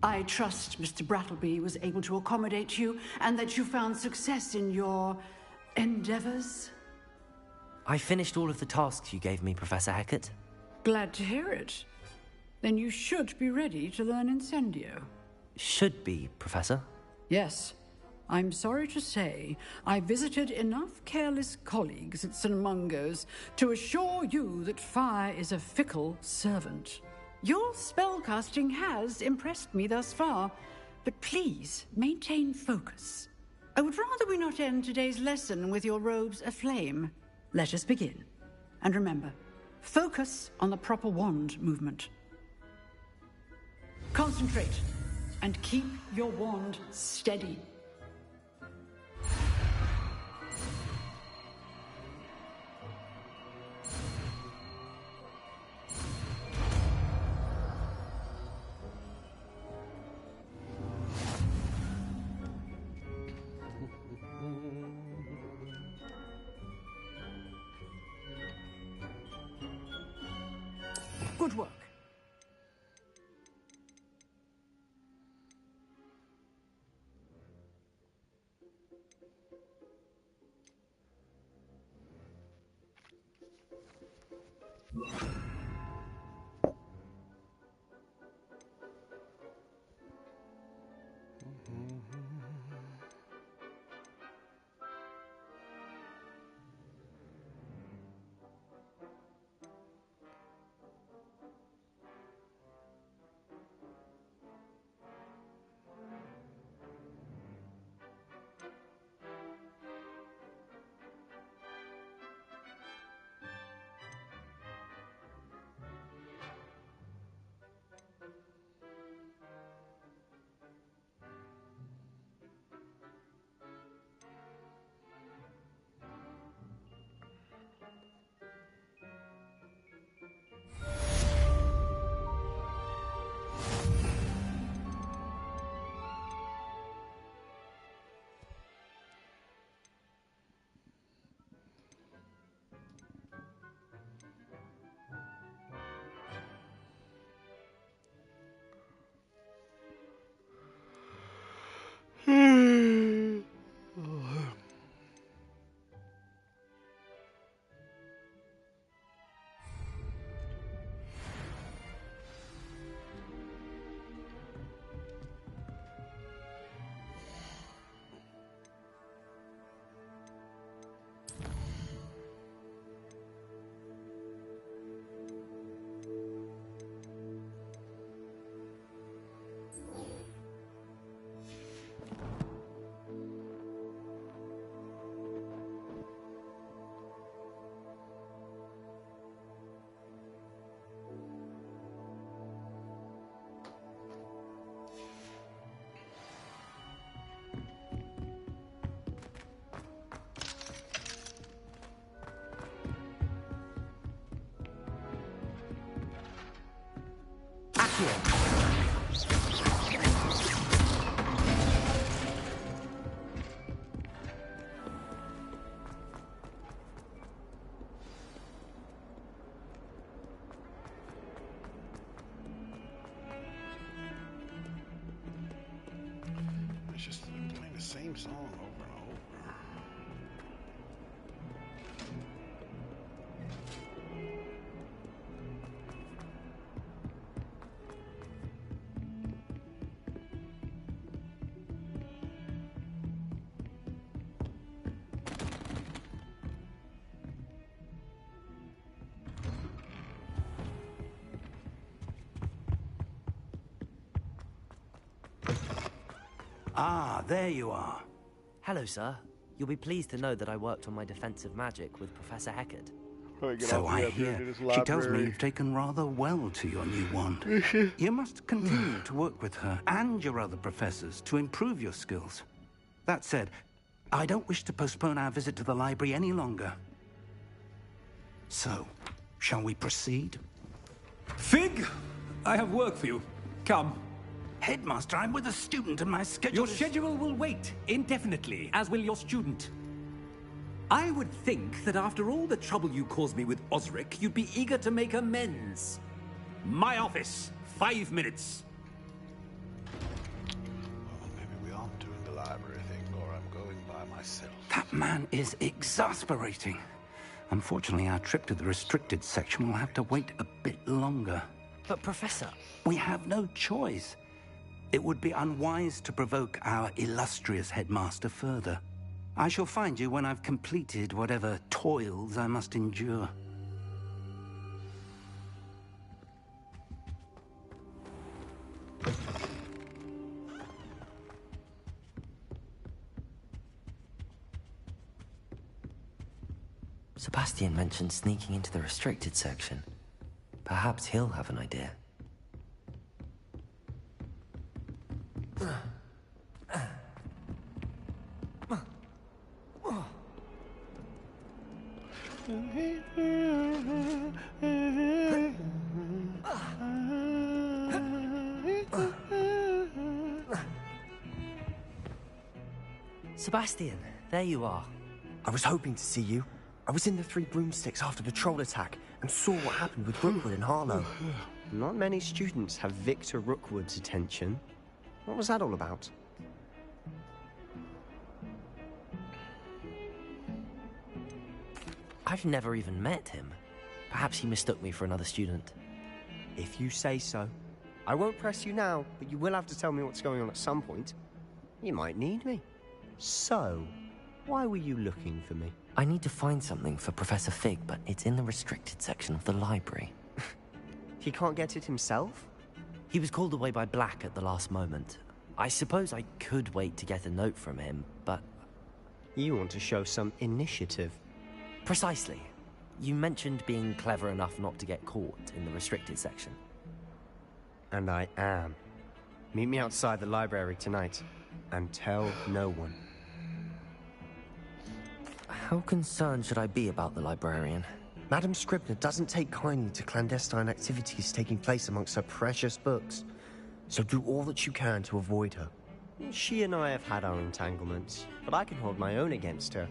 I trust Mr. Brattleby was able to accommodate you and that you found success in your endeavors. I finished all of the tasks you gave me, Professor Hecat. Glad to hear it. Then you should be ready to learn Incendio. Should be, Professor. Yes. I'm sorry to say, I visited enough careless colleagues at St. Mungo's to assure you that fire is a fickle servant. Your spellcasting has impressed me thus far, but please maintain focus. I would rather we not end today's lesson with your robes aflame. Let us begin. And remember, focus on the proper wand movement. Concentrate and keep your wand steady. Good work. same song over and over. Ah, there you are. Hello, sir. You'll be pleased to know that I worked on my defensive magic with Professor Heckard. So I hear. She tells me you've taken rather well to your new wand. You must continue to work with her and your other professors to improve your skills. That said, I don't wish to postpone our visit to the library any longer. So, shall we proceed? Fig, I have work for you. Come. Headmaster, I'm with a student and my schedule Your schedule will wait indefinitely, as will your student. I would think that after all the trouble you caused me with Osric, you'd be eager to make amends. My office, 5 minutes. Well, maybe we aren't doing the library thing, or I'm going by myself. That man is exasperating. Unfortunately, our trip to the restricted section will have to wait a bit longer. But, Professor... We have no choice. It would be unwise to provoke our illustrious headmaster further. I shall find you when I've completed whatever toils I must endure. Sebastian mentioned sneaking into the restricted section. Perhaps he'll have an idea. Sebastian, there you are. I was hoping to see you. I was in the Three Broomsticks after the troll attack and saw what happened with Rookwood and Harlow. Not many students have Victor Rookwood's attention. What was that all about? I've never even met him. Perhaps he mistook me for another student. If you say so. I won't press you now, but you will have to tell me what's going on at some point. You might need me. So, why were you looking for me? I need to find something for Professor Fig, but it's in the restricted section of the library. He can't get it himself? He was called away by Black at the last moment. I suppose I could wait to get a note from him, but... You want to show some initiative. Precisely. You mentioned being clever enough not to get caught in the restricted section. And I am. Meet me outside the library tonight, and tell no one. How concerned should I be about the librarian? Madam Scribner doesn't take kindly to clandestine activities taking place amongst her precious books. So do all that you can to avoid her. She and I have had our entanglements, but I can hold my own against her.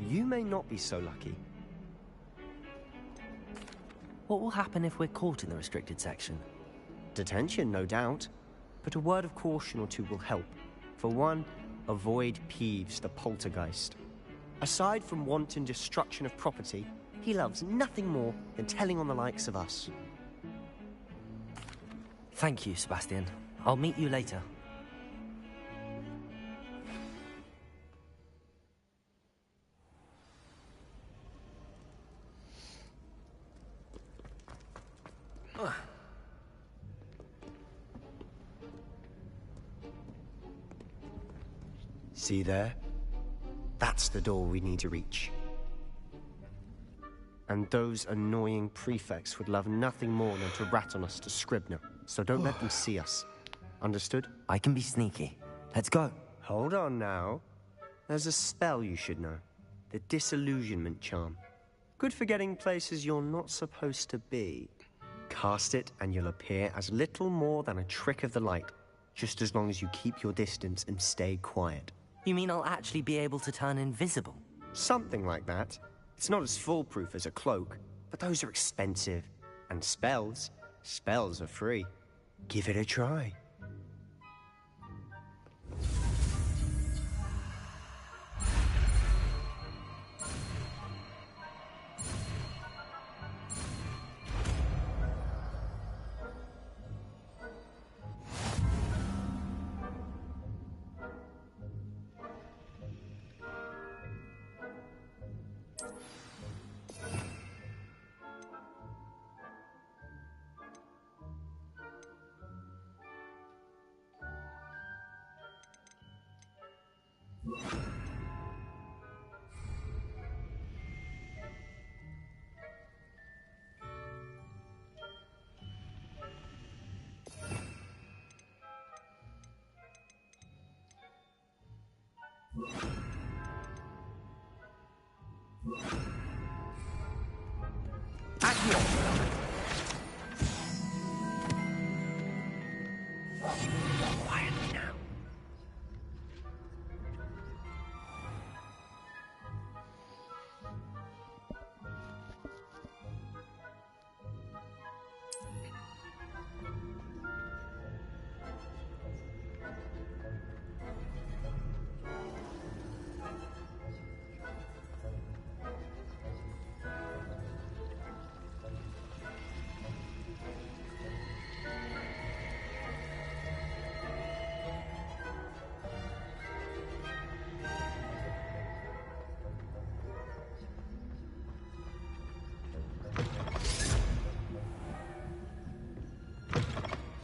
You may not be so lucky. What will happen if we're caught in the restricted section? Detention, no doubt. But a word of caution or two will help. For one, avoid Peeves, the poltergeist. Aside from wanton destruction of property, he loves nothing more than telling on the likes of us. Thank you, Sebastian. I'll meet you later. See there? That's the door we need to reach. And those annoying prefects would love nothing more than to rat on us to Scribner, so don't let them see us. Understood? I can be sneaky. Let's go. Hold on now. There's a spell you should know. The Disillusionment Charm. Good for getting places you're not supposed to be. Cast it and you'll appear as little more than a trick of the light, just as long as you keep your distance and stay quiet. You mean I'll actually be able to turn invisible? Something like that. It's not as foolproof as a cloak, but those are expensive. And spells are free. Give it a try. Quietly now.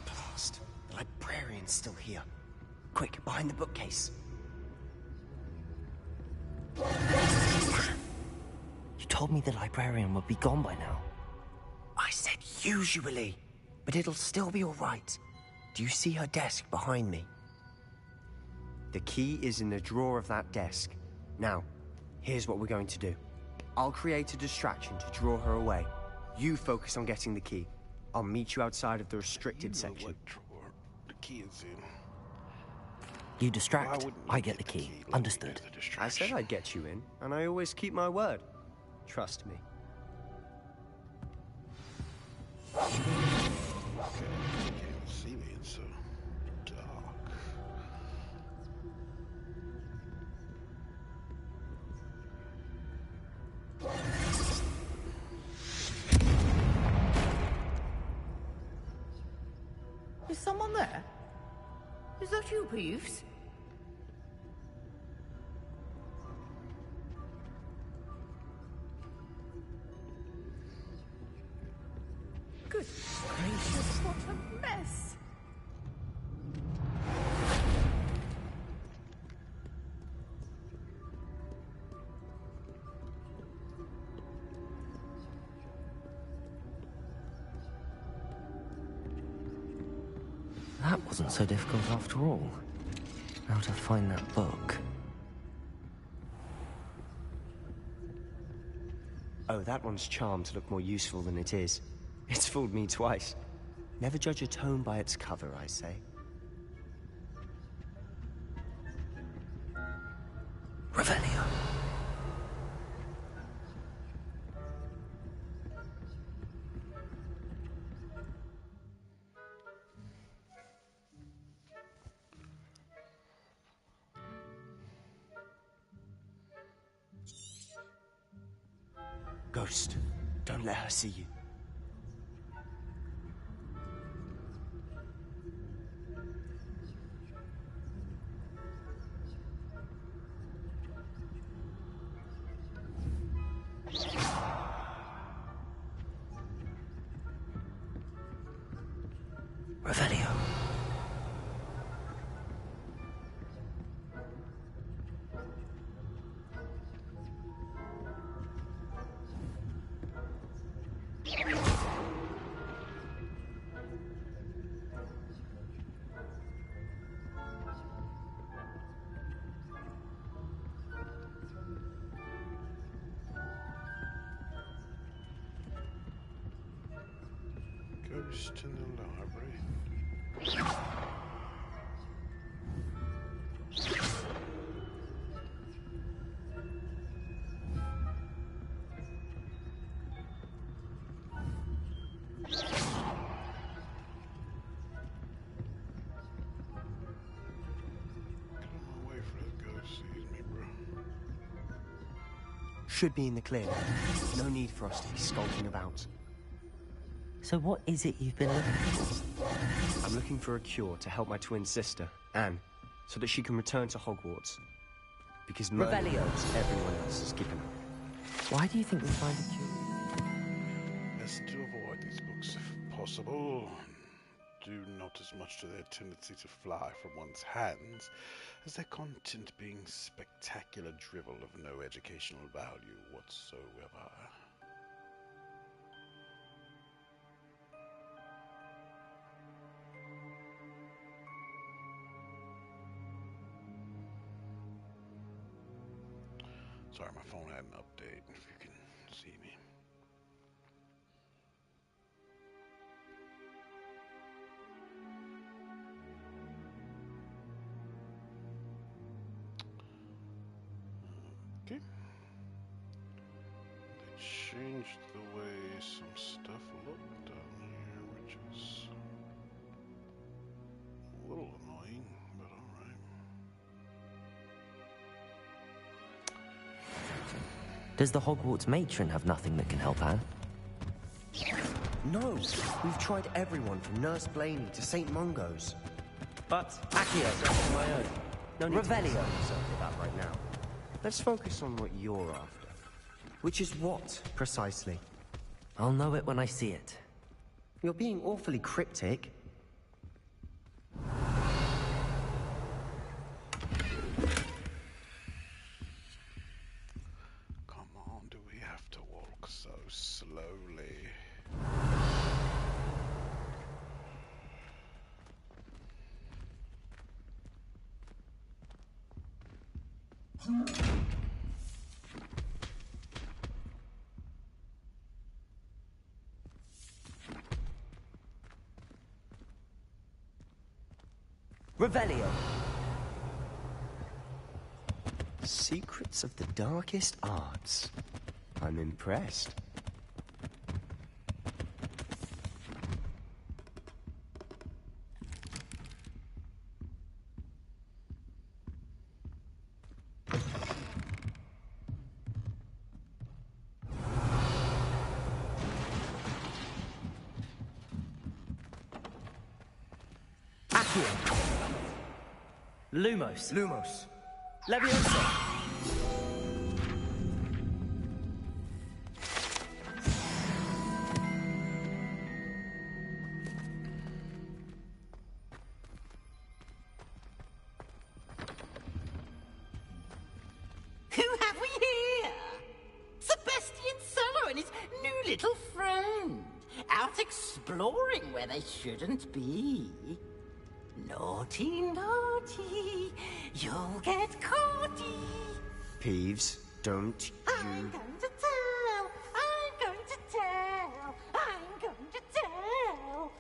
Blast. The librarian's still here. Quick, behind the bookcase. You told me the librarian would be gone by now. I said usually, but it'll still be all right. Do you see her desk behind me? The key is in the drawer of that desk. Now, here's what we're going to do. I'll create a distraction to draw her away. You focus on getting the key. I'll meet you outside of the restricted section. What drawer the key is in. You distract, I get the key. Understood. I said I'd get you in, and I always keep my word. Trust me. Okay, you can't see me, it's so dark. Is someone there? Is that you, Peeves? Good gracious, what a mess! That wasn't so difficult after all. Now to find that book. Oh, that one's charmed to look more useful than it is. It's fooled me twice. Never judge a tome by its cover, I say. Revelio. Ghost, don't let her see you. Revelio. Ghost in the library. Should be in the clear. No need for us to be skulking about. So what is it you've been looking for? I'm looking for a cure to help my twin sister, Anne, so that she can return to Hogwarts. Because Merlin knows everyone else is given up. Why do you think we find a cure? Best to avoid these books if possible. due not as much to their tendency to fly from one's hands as their content being spectacular drivel of no educational value whatsoever. Sorry, my phone had an update, if you can see me. Okay. They changed the way some stuff looked down here, which is a little annoying, but alright. Does the Hogwarts matron have nothing that can help Anne? No, we've tried everyone from Nurse Blaney to St. Mungo's. But Atticus on my own. No need to concern yourself with that right now. Let's focus on what you're after. Which is what, precisely? I'll know it when I see it. You're being awfully cryptic. Come on, do we have to walk so slowly? Revelio. Secrets of the darkest arts. I'm impressed. Lumos. Lumos. Leviosa. Who have we here? Sebastian Cello and his new little friend. Out exploring where they shouldn't be. Naughty, naughty, you'll get caughty. Peeves, don't I'm going to tell, I'm going to tell, I'm going to tell.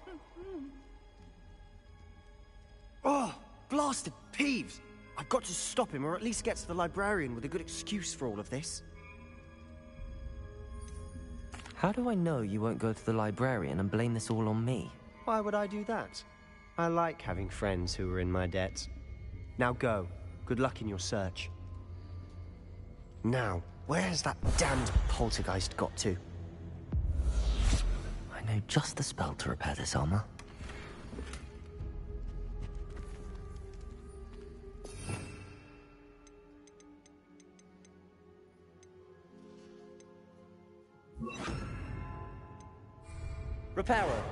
Oh, blasted Peeves! I've got to stop him, or at least get to the librarian with a good excuse for all of this. How do I know you won't go to the librarian and blame this all on me? Why would I do that? I like having friends who are in my debt. Now go. Good luck in your search. Now, where's that damned poltergeist got to? I know just the spell to repair this armor. Reparo.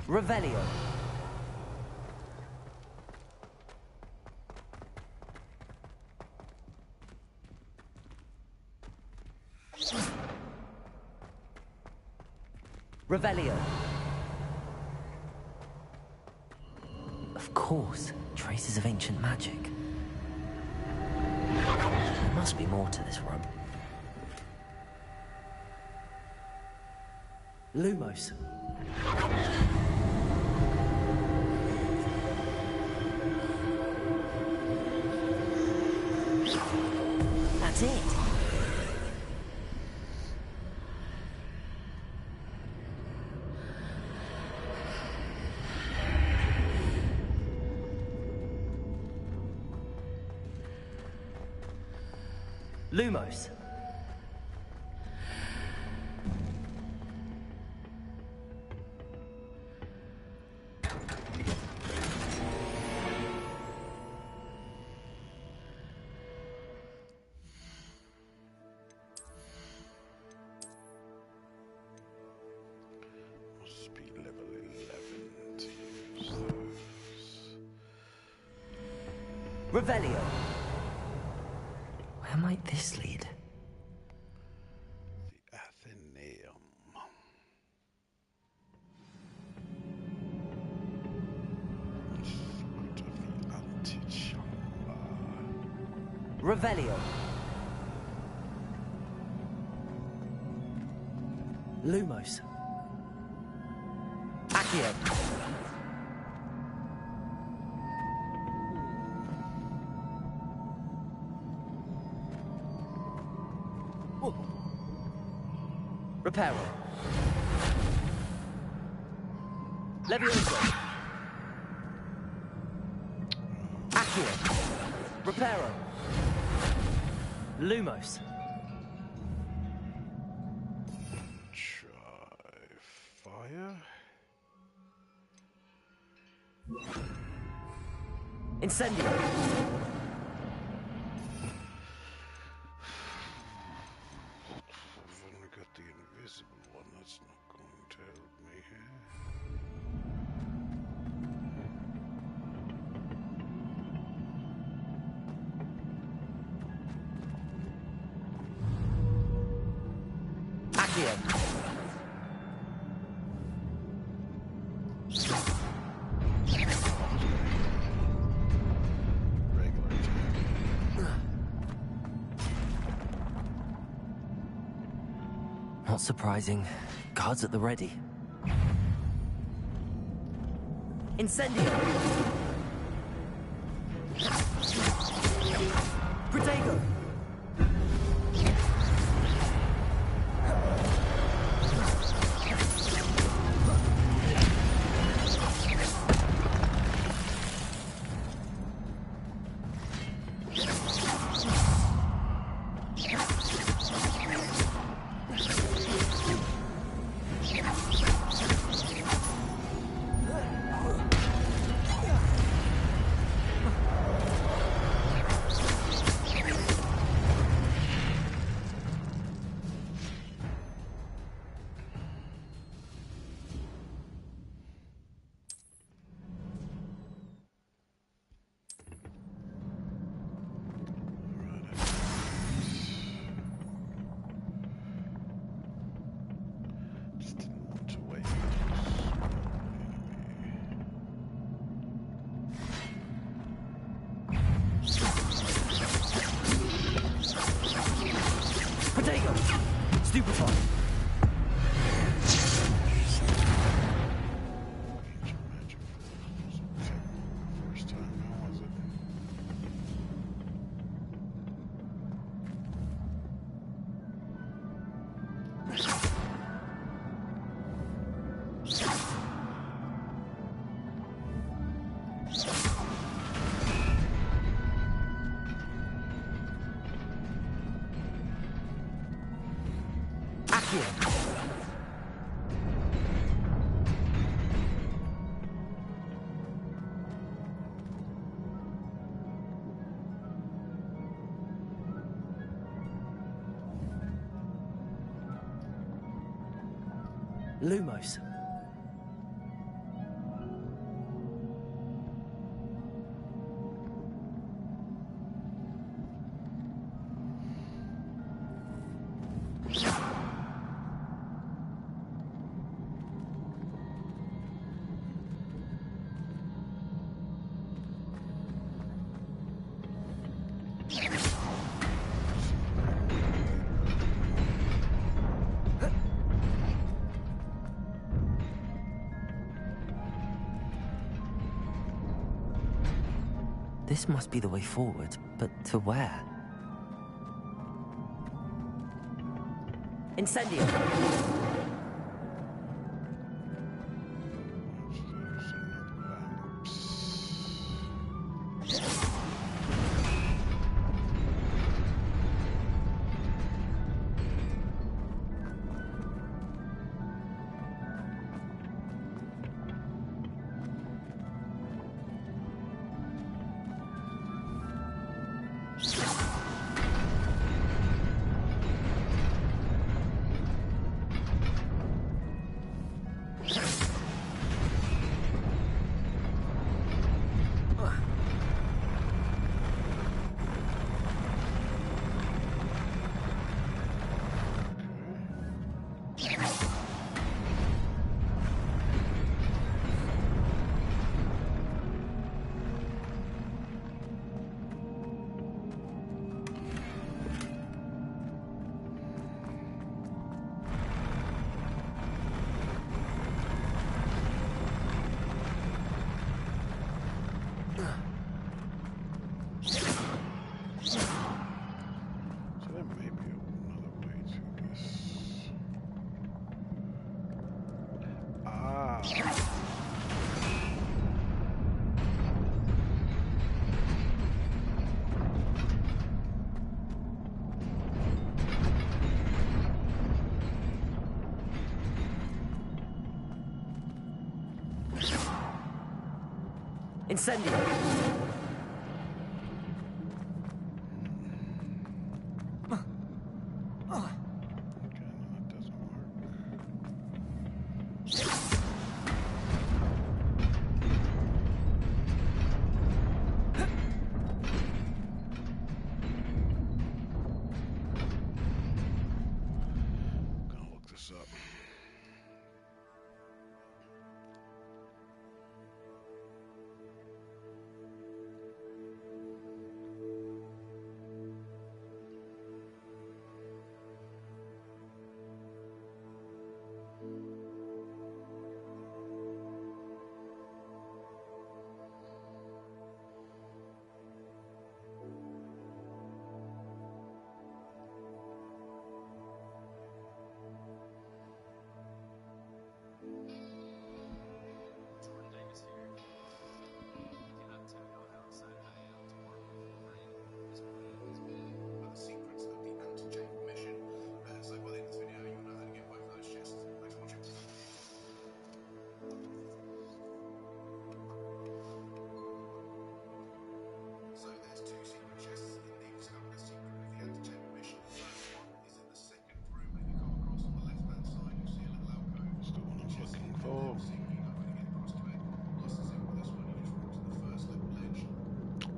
Revelio. Revelio. Of course, traces of ancient magic. There must be more to this room. Lumos. That's it. Lumos. Revelio. Where might this lead? The Athenaeum. Secret of the antechamber. Revelio. Lumos. Accio. Reparo. Levioso. Accio. Reparo. Lumos. Fire. Incendio. I've only got the invisible one. That's not going to help me here. Accio. Not surprising. Guards at the ready. Incendio! Protego! Lumos. This must be the way forward, but to where? Incendio! Incendio!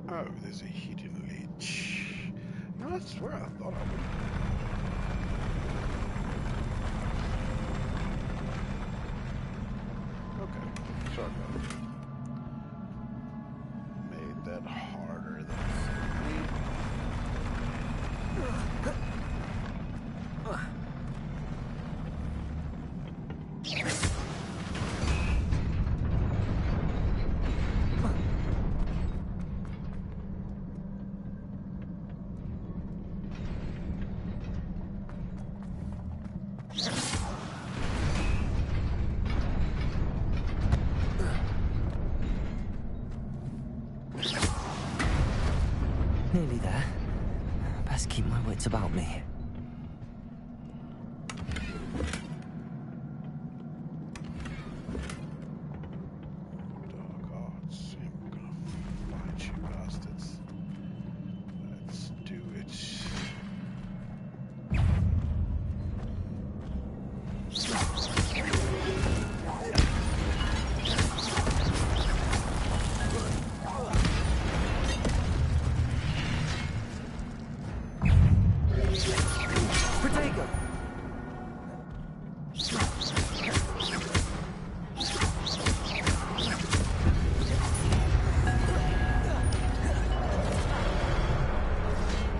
Oh, there's a hidden ledge. No, that's where I thought I would. Okay, sorry about it. Made that harder than Nearly there. Best keep my wits about me. Dog odds. I'm gonna find you bastards. Let's do it.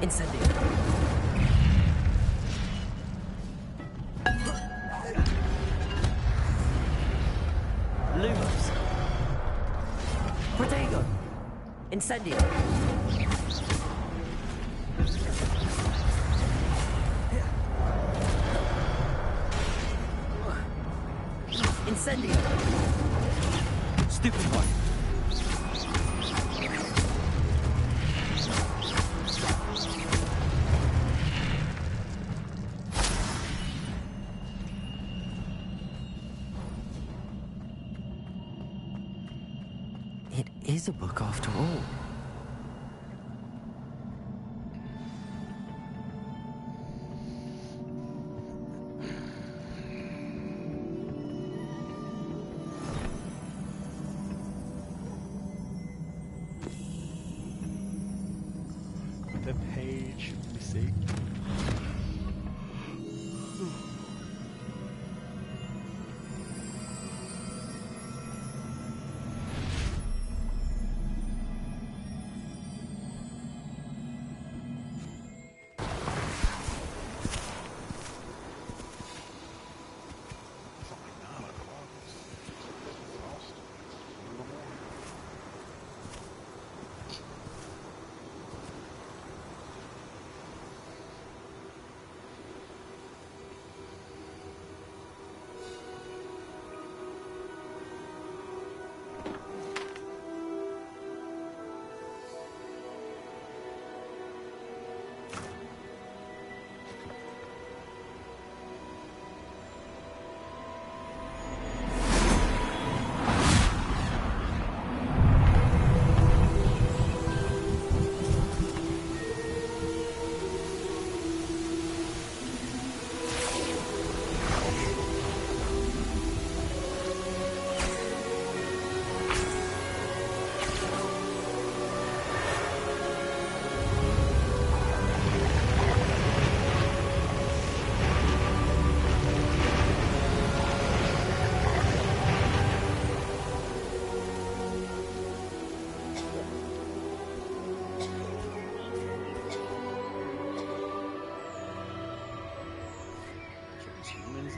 Incendio. Lumos. Protego. Incendio. Incendio. Stupid one. It is a book after all. The page missing.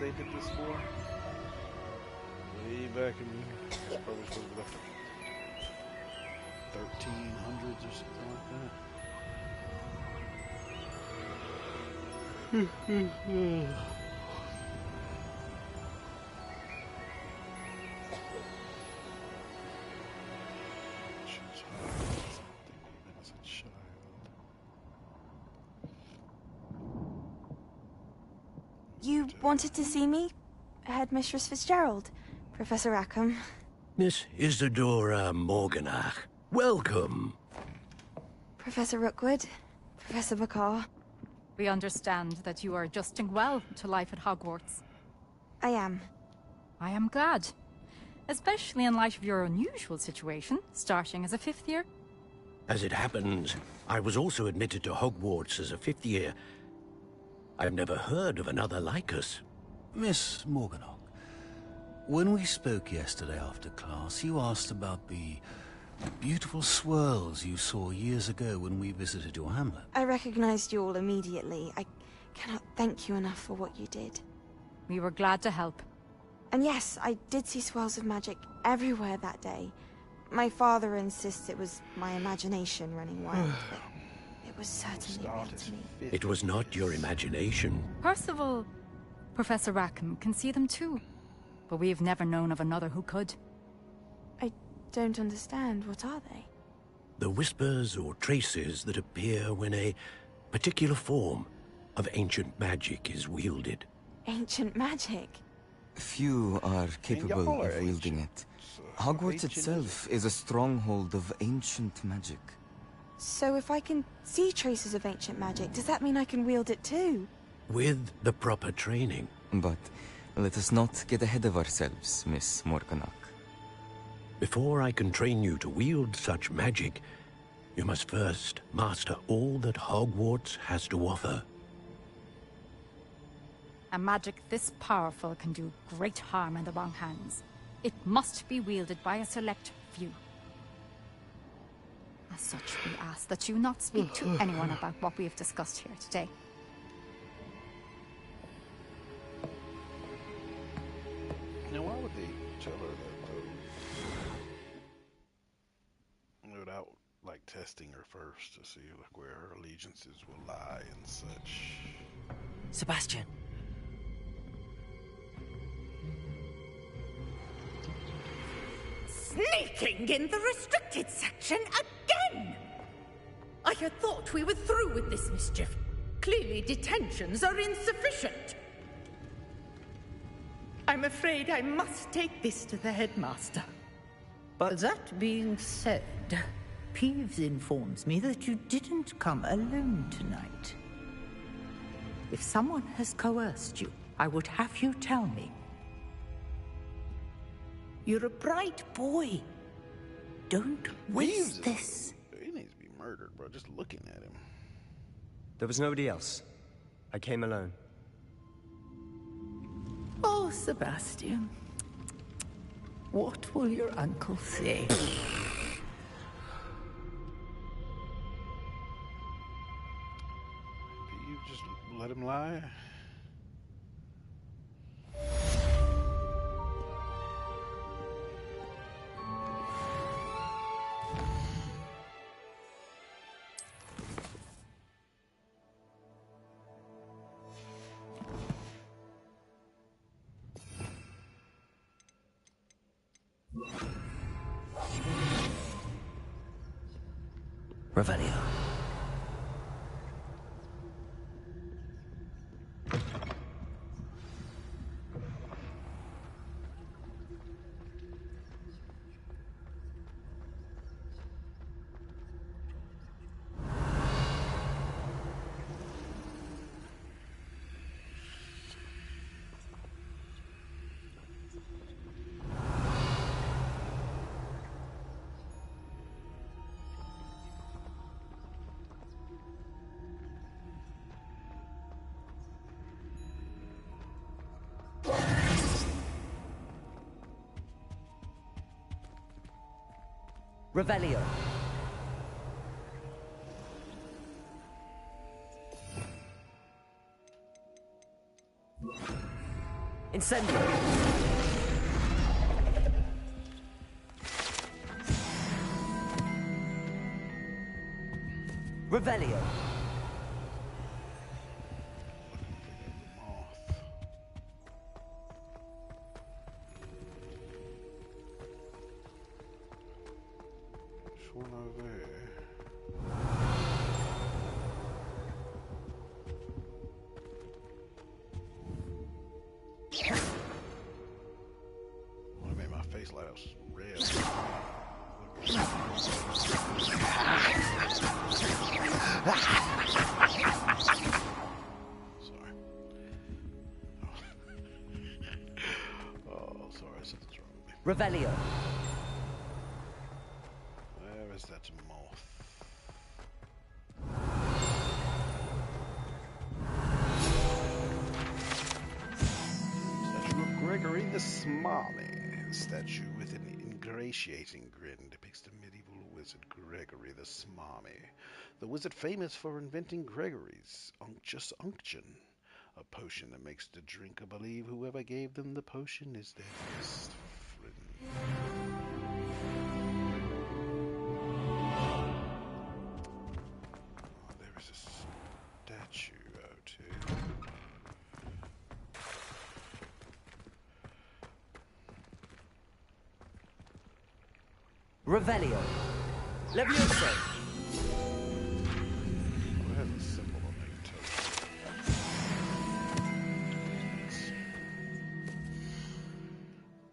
they did this for? Way back in, probably supposed to be like the 1300s or something like that. You wanted to see me? Headmistress Fitzgerald, Professor Rackham. Miss Isadora Morganach, welcome. Professor Rookwood, Professor Bakar. We understand that you are adjusting well to life at Hogwarts. I am. I am glad. Especially in light of your unusual situation, starting as a 5th year. As it happens, I was also admitted to Hogwarts as a 5th year. I've never heard of another like us. Miss Morganach, when we spoke yesterday after class, you asked about the beautiful swirls you saw years ago when we visited your hamlet. I recognized you all immediately. I cannot thank you enough for what you did. We were glad to help. And yes, I did see swirls of magic everywhere that day. My father insists it was my imagination running wild, but it was certainly real to me. It was not your imagination. Percival, Professor Rackham can see them too. But we have never known of another who could. I don't understand. What are they? The whispers or traces that appear when a particular form of ancient magic is wielded. Ancient magic? Few are capable of wielding it. Hogwarts itself is a stronghold of ancient magic. So if I can see traces of ancient magic, does that mean I can wield it too? With the proper training. But let us not get ahead of ourselves, Miss Morganach. Before I can train you to wield such magic, you must first master all that Hogwarts has to offer. A magic this powerful can do great harm in the wrong hands. It must be wielded by a select few. As such, we ask that you not speak to anyone about what we have discussed here today. Now, why would they tell her that, though? Without, like, testing her first to see, like, where her allegiances will lie and such. Sebastian. Sneaking in the restricted section again! I had thought we were through with this mischief. Clearly detentions are insufficient. I'm afraid I must take this to the headmaster. But that being said, Peeves informs me that you didn't come alone tonight. If someone has coerced you, I would have you tell me. You're a bright boy. Don't waste this. He needs to be murdered, bro, just looking at him. There was nobody else. I came alone. Oh, Sebastian. What will your uncle say? You just let him lie? Revelio. Revelio. Incendio! Revelio! There's one over here. I want to make my face light up real. Sorry. Oh, sorry, something's wrong with me. Revelio! Where is that moth? Statue of Gregory the Smarmy. Statue with an ingratiating grin depicts the medieval wizard Gregory the Smarmy. The wizard famous for inventing Gregory's unctuous unction, a potion that makes the drinker believe whoever gave them the potion is their best friend. Oh, there is a statue out here. Revelio! Levioso! Where's the symbol on the token?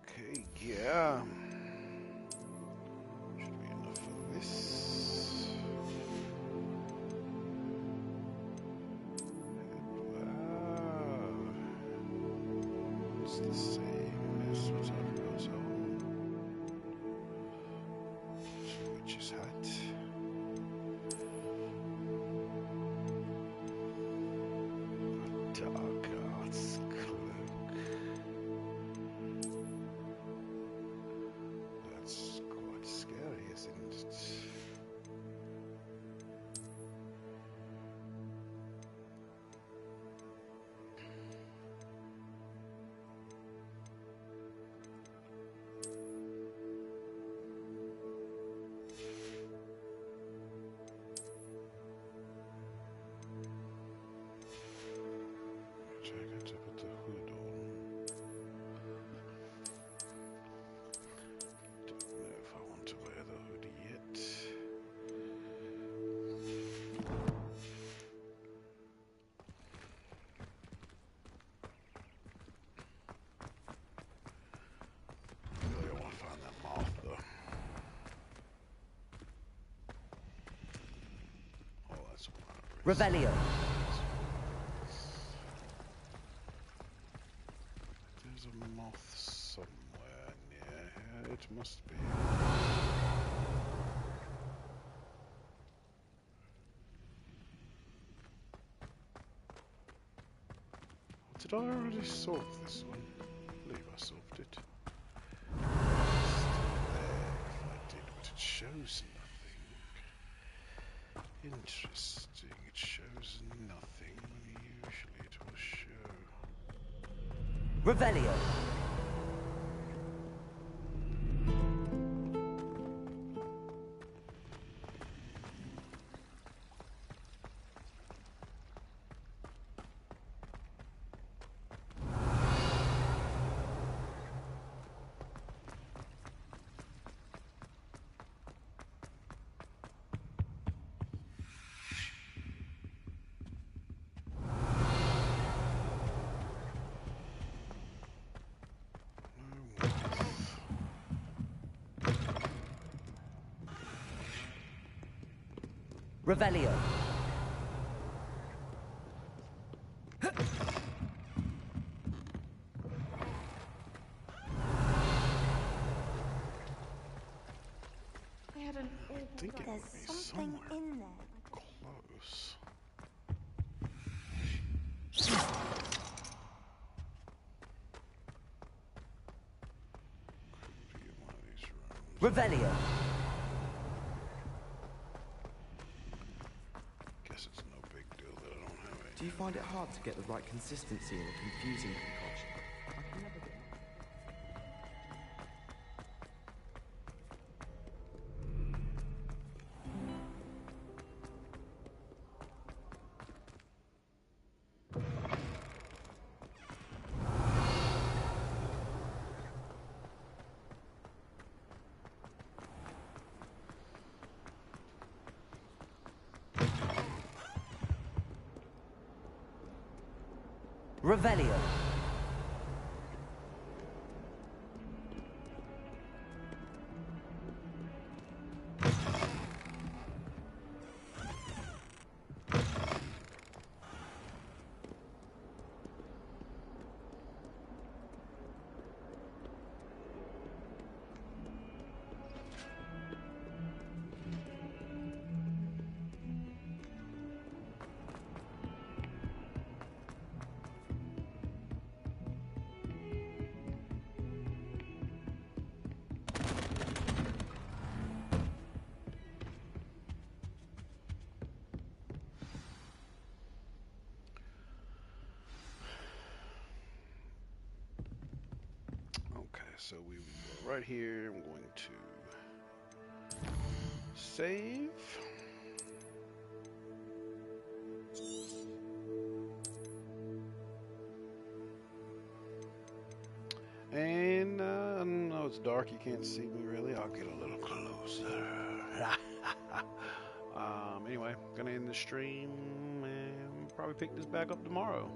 Okay, yeah. Should be enough for this. It's the same as what's on Rose Home. Witch's hat. A dark arts cloak. That's quite scary, isn't it? I got to put the hood on. Don't know if I want to wear the hood yet. Really, I want to find that moth though. Oh, that's one. Revelio! There's a moth somewhere near here. It must be. Did I already solve this one? I believe I solved it. It's still there if I did, but it shows nothing. Interesting. It shows nothing when usually it will show. Revelio! Revelio! I had an think it There's might be something somewhere in there. close. Could be in one of these rooms. Revelio! Guess it's no big deal that I don't have it. Do you find it hard to get the right consistency in a confusing concoction? I can Revelio. So we will go right here. I'm going to save. And no, it's dark. You can't see me really. I'll get a little closer. Anyway, gonna end the stream and probably pick this back up tomorrow.